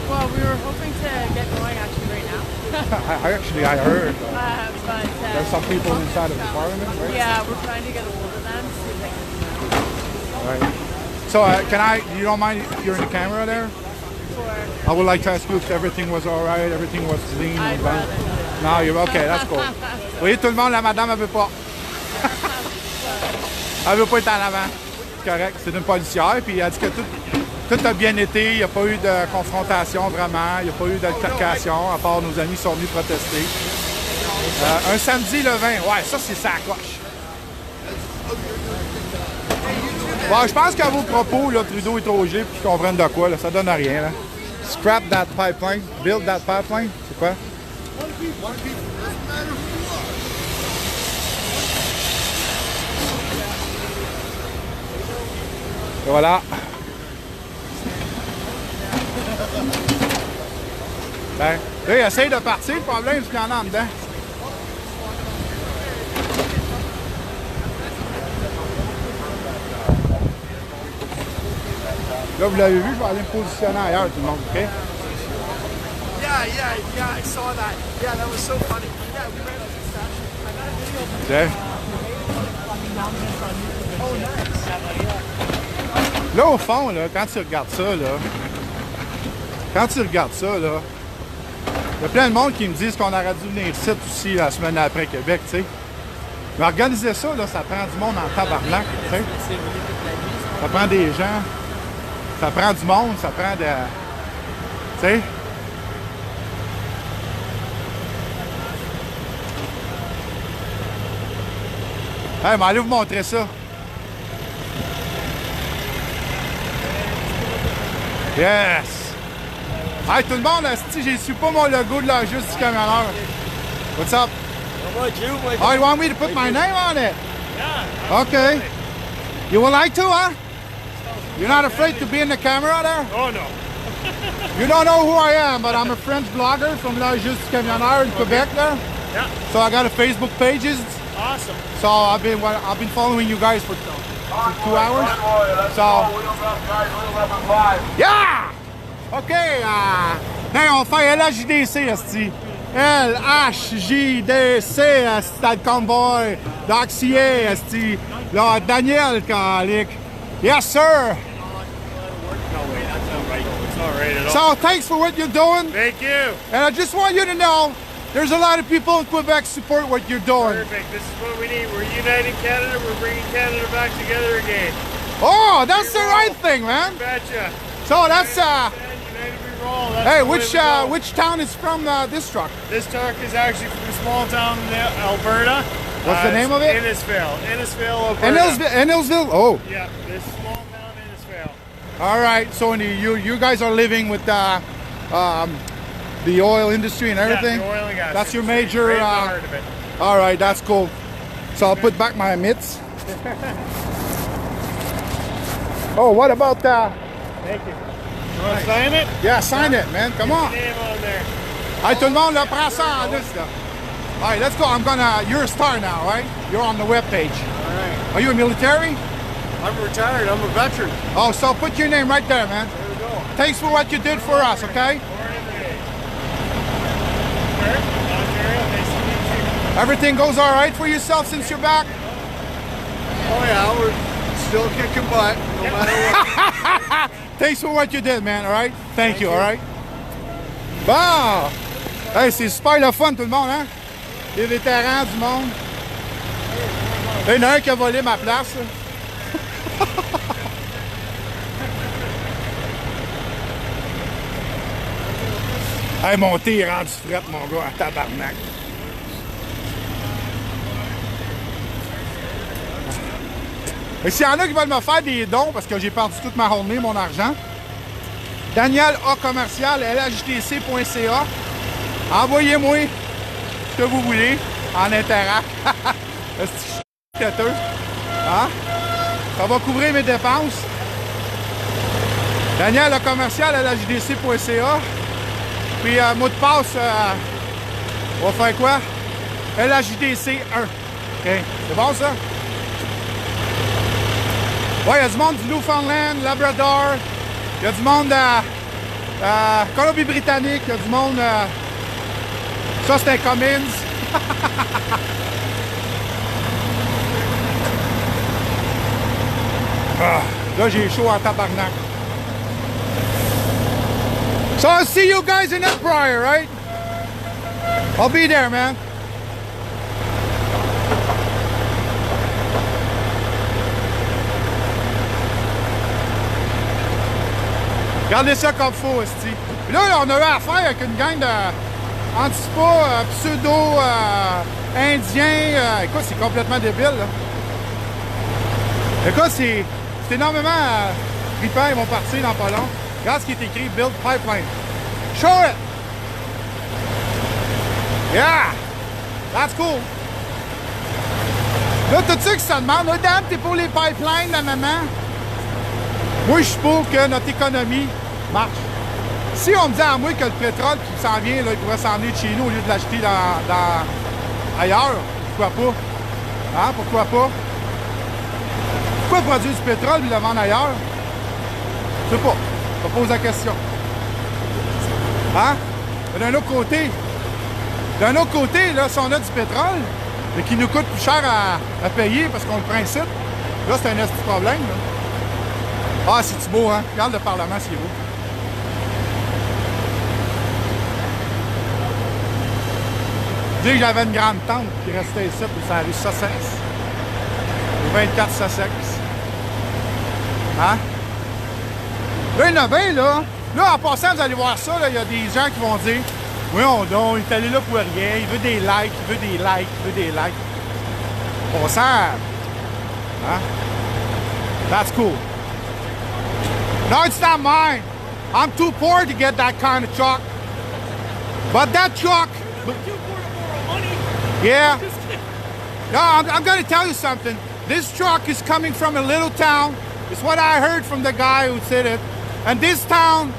Well, we were hoping to get going actually right now. I heard But there's some people inside of the parliament, right? yeah, we're trying to get a hold of them, see if they can Right. So, you don't mind if you're in the camera there? for I would like to ask you if everything was all right, everything was clean. I'd rather No, you're okay, that's cool. Vous voyez, tout le monde, la madame, elle veut pas. Elle veut pas être en avant. C'est correct, c'est une policière, puis elle dit que tout a bien été, il n'y a pas eu de confrontation vraiment, il n'y a pas eu d'altercation, à part nos amis sont venus protester. Un samedi le 20, ouais, ça c'est sa coche. Bon, je pense qu'à vos propos, là, Trudeau est trop gelé puis qu'ils comprennent de quoi, là, ça donne à rien. Là. Scrap that pipeline, build that pipeline, c'est quoi? Et voilà. Ben, là, il essaye de partir, le problème, c'est qu'il y en a en dedans. Là, vous l'avez vu, je vais aller me positionner ailleurs, tout le monde, OK? Yeah, I saw that. Yeah, that was so funny. Yeah, we ran out the statue. I got a video of OK? Oh, nice. Là, au fond, là, quand tu regardes ça, là, il y a plein de monde qui me disent qu'on aurait dû venir ici aussi la semaine après Québec, tu sais. Mais organiser ça, là, ça prend du monde en tabarnak, tu sais. Ça prend des gens, ça prend du monde, ça prend de... Tu sais. Hey, mais allez vous montrer ça. Yes! Hey, tout le monde, asti, j'ai su pas mon logo de la juste du camionneur. What's up? How about you? Oh, you want me to put my name on it? Yeah. Okay. You would like to, huh? You're not afraid to be in the camera there? Oh, no. You don't know who I am, but I'm a French blogger from La Juste du Camionneur in Quebec there. Yeah. So I got a Facebook pages. Awesome. So I've been following you guys for 2 hours. So yeah! OK, hey, on fait LHJDC, esti. LHJDC, esti, dans le convoy. Doxier, esti. Là, Daniel, calique. Yes, sir. No way, that's not right. It's not right at all. So thanks for what you're doing. Thank you. And I just want you to know, there's a lot of people in Quebec support what you're doing. Perfect. This is what we need. We're uniting Canada. We're bringing Canada back together again. Oh, that's the right thing, man. Betcha. So that's, United we roll. That's hey, the way we go. which town is from this truck? This truck is actually from a small town in Alberta. What's the name of it? Innisfail. Innisfail, Alberta. Innisville? Oh. Yeah, this small town Innisfail. All right, so you guys are living with the oil industry and everything? Yeah, the oil and gas That's your industry, major... right in the heart of it. All right, that's cool. So I'll put back my mitts. Oh, what about that? Thank you. You want to sign it? Yeah, sign it, man. Come on. Name on there. Hey, tout le monde, là, prends ça en liste, là. All right, let's go. You're a star now, right? You're on the webpage. All right. Are you a military? I'm retired. I'm a veteran. Oh, so put your name right there, man. There we go. Thanks for what you did for us, okay? Everything goes all right for yourself since you're back? Oh yeah, we're still kicking butt, no matter what. Thanks for what you did, man, all right? Thank you, all right? Bon! Hey, c'est super le fun, tout le monde, hein? Les vétérans du monde. Il y en a un qui a volé ma place, là. Hey, mon thé est rendu fret, mon gars, en tabarnak. Et s'il y en a qui veulent me faire des dons, parce que j'ai perdu toute ma journée, mon argent, Daniel A commercial LHJDC.ca. Envoyez-moi ce que vous voulez en interact. C'est têteux. Hein? Ça va couvrir mes dépenses. Daniel A commercial LHJDC.ca. Puis mot de passe, on va faire quoi? LHJDC 1. OK. C'est bon ça? Ouais, il y a du monde du Newfoundland, Labrador. Il y a du monde Colombie-Britannique. Il y a du monde... ça, c'est un Cummins. Là, j'ai chaud en tabarnak. So I'll see you guys in Empire, right? I'll be there, man. Regardez ça comme faut, esti. Puis là, on a eu affaire avec une gang de antipas, pseudo-indiens. Écoute, c'est complètement débile, là. Écoute, c'est énormément trippant. Ils vont partir dans pas long. Regarde ce qui est écrit, Build Pipeline. Show it! Yeah! That's cool. Là, tout ça qui se demande, là, Dan, t'es pour les pipelines, la maman? Moi, je suis pour que notre économie marche. Si on me dit à moi que le pétrole qui s'en vient, là, il pourrait s'en venir de chez nous au lieu de l'acheter ailleurs, pourquoi pas? Hein? Pourquoi pas? Pourquoi produire du pétrole et le vendre ailleurs? Je sais pas. Je pose la question. Hein? Mais d'un autre côté, là, si on a du pétrole, mais qui nous coûte plus cher à payer parce qu'on le principe, là, c'est un petit problème. Là. Ah, c'est-tu beau, hein? Regarde le Parlement, c'est beau. Je dis que j'avais une grande tente qui restait ici, puis ça a rue Sussex. Au 24 Sussex. Hein? Là, il y en a bien, là. Là, en passant, vous allez voir ça, là, il y a des gens qui vont dire « Oui, il est allé là pour rien, il veut des likes, il veut des likes, il veut des likes. » On sent. Hein? That's cool. No, it's not mine. I'm too poor to get that kind of truck. But that truck... Yeah. No, I'm going to tell you something. This truck is coming from a little town. It's what I heard from the guy who said it. And this town,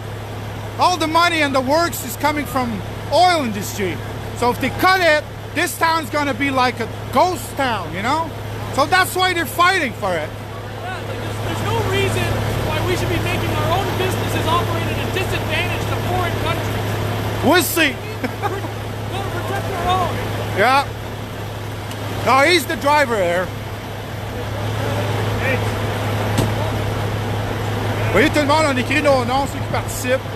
all the money and the works is coming from oil industry. So if they cut it, this town's going to be like a ghost town, you know? So that's why they're fighting for it. Yeah, there's no reason why we should be making our own businesses operate at a disadvantage to foreign countries. We'll see. We'll protect our own. Yeah. No, he's the driver there. Vous voyez, tout le monde, on écrit nos noms, ceux qui participent.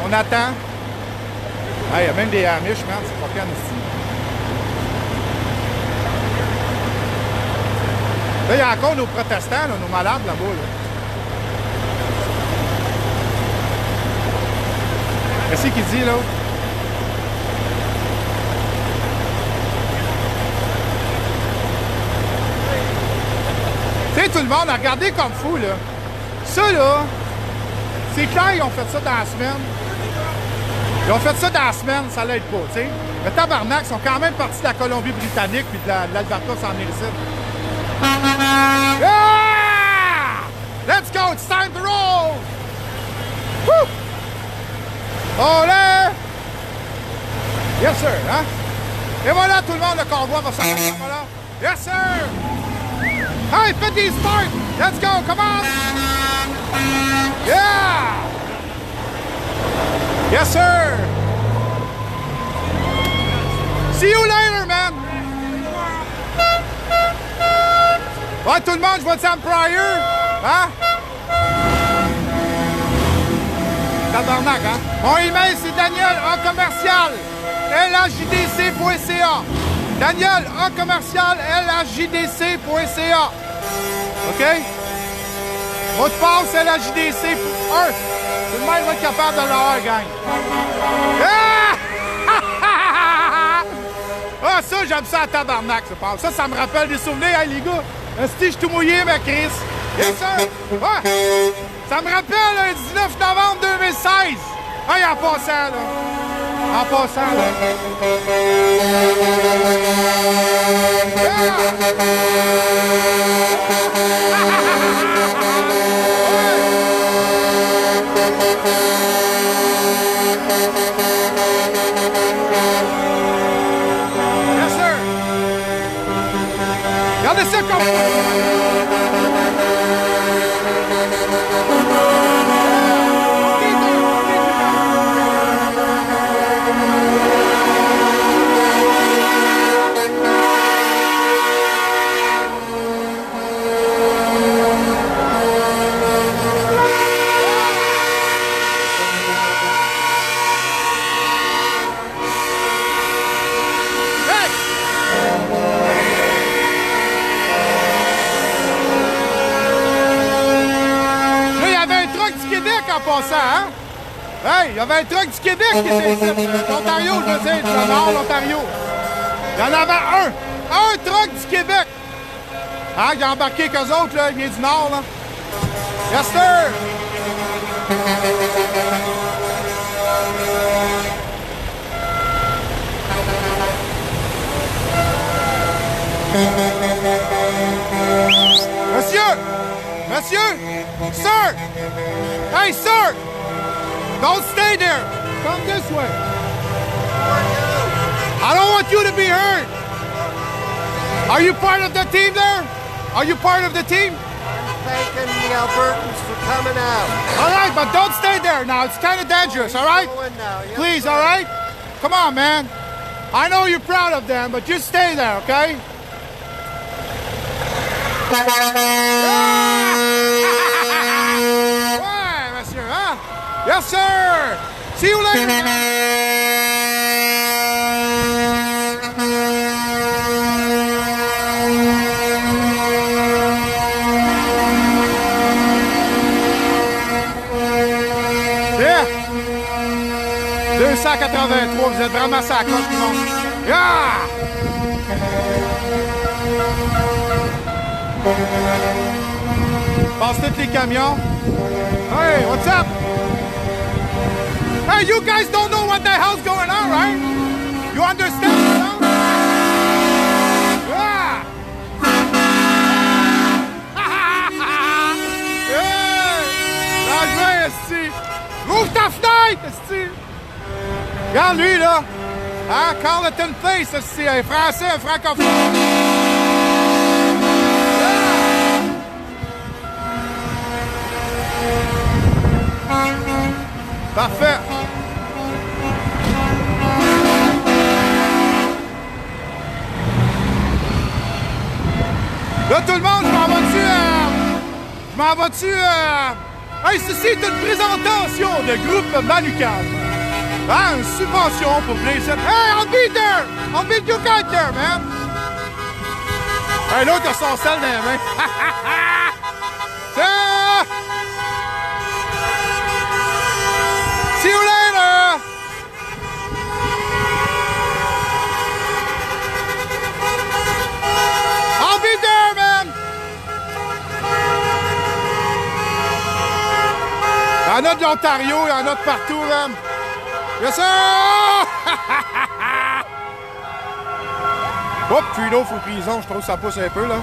On attend. Il y a même des Amish, man, c'est pas calme ici. Là, il y a encore nos protestants, là, nos malades là-bas. Là. Qu'est-ce qu'il dit, là? Tu sais, tout le monde a regardé comme fou, là. Ça, là, c'est quand ils ont fait ça dans la semaine. Ils ont fait ça dans la semaine, ça l'aide pas, tu sais. Mais tabarnak, ils sont quand même partis de la Colombie-Britannique puis de l'Alberta s'en est ici. Yeah! Let's go, it's time to roll! Woo! Olé! Yes, sir, hein? Et voilà, tout le monde, le convoi va s'arrêter, voilà. Yes, sir! Hey, 50 start! Let's go, come on! Yeah! Yes, sir! See you later, man! Ouais, tout le monde, je vois Sam Pryor! Hein? Tabarnak, hein? Mon email, c'est Daniel A commercial LHJDC.ca. Daniel A commercial LHJDC.ca. OK? Mot de passe LHJDC 1. Tout le monde va être capable de l'avoir, gang. Ah, ça, j'aime ça à tabarnak, ça parle. Ça me rappelle des souvenirs, hein, les gars. Esti, je suis tout mouillé, ma Chris. Yes, sir. Ouais. Ça me rappelle le 19 novembre 2016. Hey, en passant, là. En passant, là. Yes, sir. Regardez ça comme... En passant, hein? Hey, il y avait un truck du Québec qui était ici. L'Ontario, je veux dire, le nord, l'Ontario. Il y en avait un. Un truck du Québec. Hein, il a embarqué qu'eux autres, là. Il vient du nord, là. Yes, sir! Monsieur! Monsieur! Sir! Hey, sir! Don't stay there! Come this way! I don't want you to be hurt! Are you part of the team there? Are you part of the team? Paid thanking the Albertans for coming out. All right, but don't stay there now. It's kind of dangerous, all right? Go in now. Yep. Please, all right? Come on, man. I know you're proud of them, but just stay there, okay? Ouais, monsieur, huh? Yes, sir! See you later! Yeah! 283, vous êtes vraiment sur la cloche, tout le monde. Yeah! Passe tous les camions. Hey, what's up? Hey, you guys don't know what the hell's going on, right? You understand? Yeah! Hey! La joie, esti! Ouvre ta fenêtre, esti! Regarde lui, là! Hein? Carleton Place, esti! Un français, un francophone! Parfait! Là, tout le monde, je m'en vais-tu Hey, ceci est une présentation de groupe Manucam. Hein, une subvention pour venir ici. Hey, I'll be there! I'll meet you guys there, man! Hey, l'autre a son sel dans les mains. See you later! I'll be there, man! Il y en a de l'Ontario, il y en a de partout, man! Yes, sir! Hop, Trudeau, faut prison, je trouve que ça pousse un peu, là.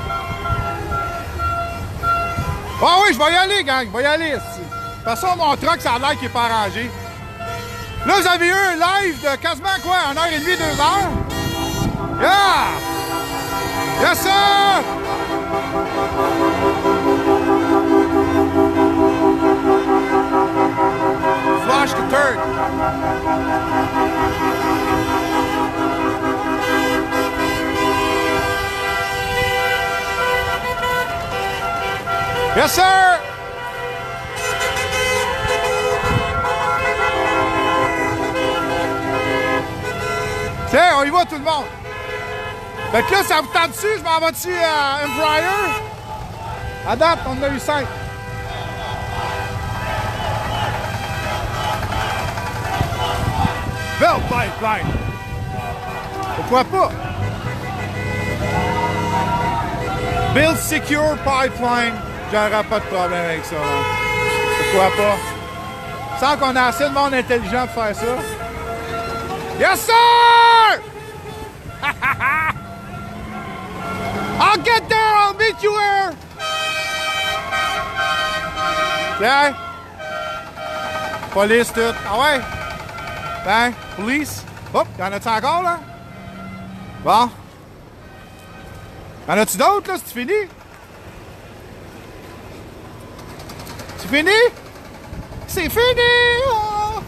Ah oui, je vais y aller, gang, je vais y aller, ici. De toute façon, mon truck, ça a l'air qu'il n'est pas arrangé. Là, vous avez eu un live de quasiment quoi? 1h30, 2 heures? Yeah! Yes, sir! Flash the turd. Yes, sir! Tiens, on y va tout le monde. Fait que là, ça vous tente dessus, je m'en vais dessus à Embraer. À date, on en a eu 5. Belle pipeline. Pourquoi pas? Build Secure Pipeline. J'aurais pas de problème avec ça. Hein. Pourquoi pas? Sans qu'on ait assez de monde intelligent pour faire ça. Yes, sir! I'll get there, I'll meet you here! Tiens! Police, tout. Ah ouais? Ben, police. Hop, y'en a-tu encore, là? Bon. Y'en a-tu d'autres, là, c'est fini? C'est fini? C'est fini! Oh!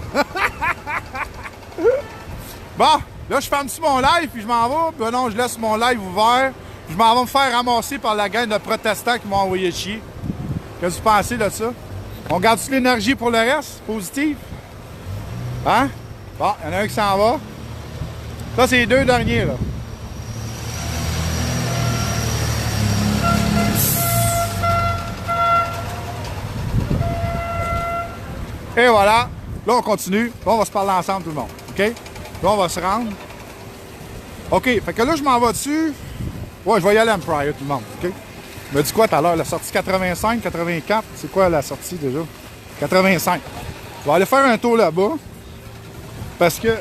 Bon, là, je ferme-tu mon live, puis je m'en vais. Ben non, je laisse mon live ouvert. Je m'en vais me faire ramasser par la gang de protestants qui m'ont envoyé chier. Qu'est-ce que vous pensez de ça? On garde-tu l'énergie pour le reste? Positive? Hein? Bon, il y en a un qui s'en va. Ça, c'est les 2 derniers, là. Et voilà. Là, on continue. Là, on va se parler ensemble, tout le monde. OK? Là, on va se rendre. OK. Fait que là, je m'en vais dessus. Ouais, je vais y aller à Embraer, tout le monde. OK? Il m'a dit quoi tout à l'heure? La sortie 85, 84? C'est quoi la sortie déjà? 85. Je vais aller faire un tour là-bas. Parce que,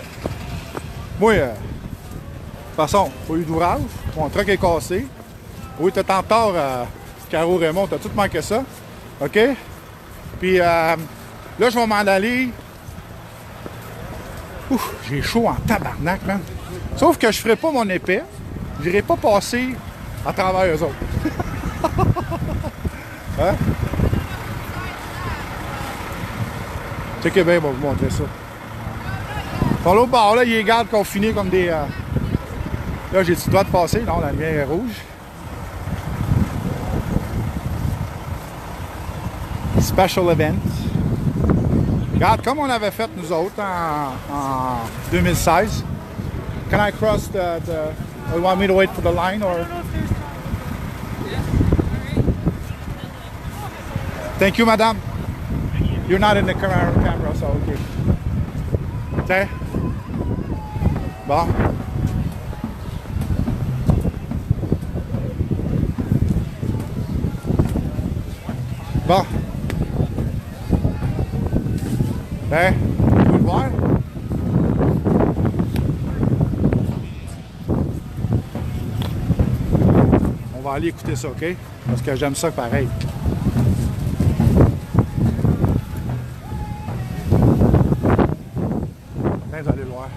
moi, de toute façon, pas eu d'ouvrage. Mon truck est cassé. Oui, t'es en retard à Caro Raymond. T'as tout manqué ça. OK? Puis, là, je vais m'en aller. Ouf, j'ai chaud en tabarnak, man. Sauf que je ferai pas mon épais. Je n'irai pas passer à travers eux autres. Hein? Checkez bien, on va vous montrer ça. Sur l'autre bord, là, il est garde confinés comme des... Là, j'ai-tu le droit de passer? Non, la lumière est rouge. Special event. Regarde, comme on avait fait nous autres en 2016. Can I cross the... Or you want me to wait for the line, or... Thank you, madame. You're not in the camera, so okay. Okay. Bon. Bon. Okay. Tu veux le voir? On va aller écouter ça, OK? Parce que j'aime ça pareil. Vous allez le voir.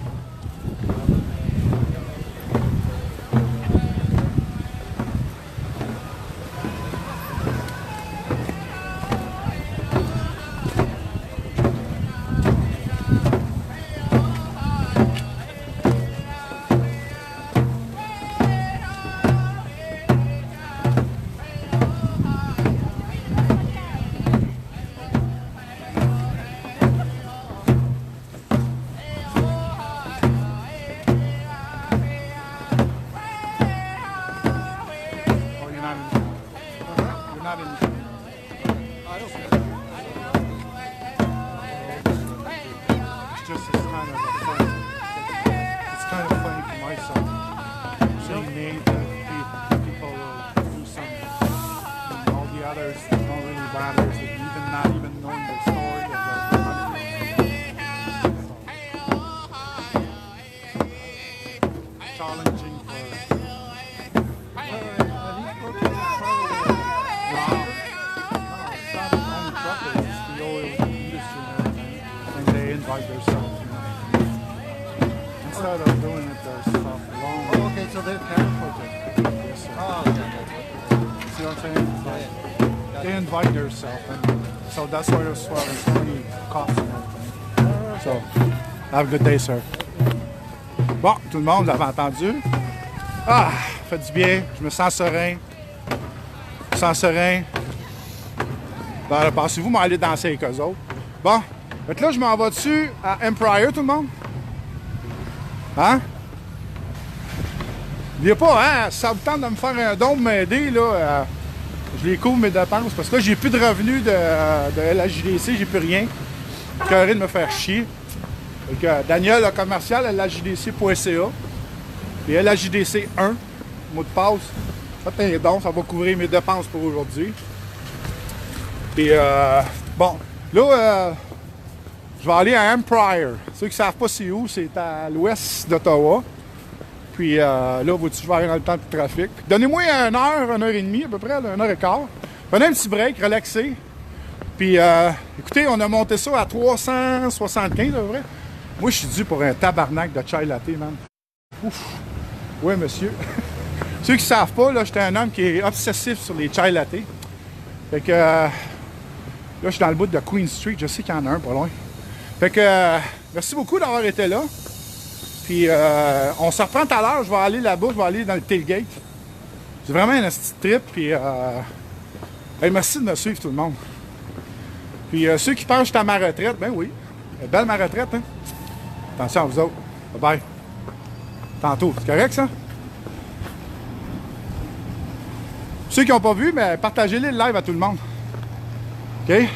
They invite themselves, and so that's why there's so many cops and everything. So, have a good day, sir. Bon, tout le monde, vous l'avez entendu. Ah, fait du bien, je me sens serein. Je me sens serein. Ben, pensez-vous m'aller danser avec eux autres? Bon, fait là, je m'en vais dessus à Empire, tout le monde. Hein? N'oubliez pas, hein, si ça vous tente de me faire un don, de m'aider, là, je les couvre mes dépenses, parce que là, j'ai plus de revenus de LHJDC, j'ai plus rien. Je suis de me faire chier. Donc, Daniel, le commercial, LHJDC.ca. Et LHJDC 1, mot de passe. Faites un don, ça va couvrir mes dépenses pour aujourd'hui. Puis, bon, là, je vais aller à Empire. Ceux qui ne savent pas c'est où, c'est à l'ouest d'Ottawa. Puis là, je vais aller dans le temps de trafic. Donnez-moi 1 heure et demie à peu près, 1 heure et quart. Prenez un petit break, relaxez. Puis écoutez, on a monté ça à 375 à peu près. Moi, je suis dû pour un tabarnak de chai latte, man. Ouf! Oui, monsieur. Ceux qui ne savent pas, là, j'étais un homme qui est obsessif sur les chai latte. Fait que là, je suis dans le bout de Queen Street. Je sais qu'il y en a un pas loin. Fait que merci beaucoup d'avoir été là. Puis on se reprend tout à l'heure, je vais aller là-bas, je vais aller dans le tailgate. C'est vraiment un petit trip, puis hey, merci de me suivre tout le monde. Puis ceux qui pensent que je suis à ma retraite, ben oui, belle ma retraite, hein? Attention à vous autres, bye bye. Tantôt, c'est correct ça? Ceux qui n'ont pas vu, ben partagez-les le live à tout le monde. OK?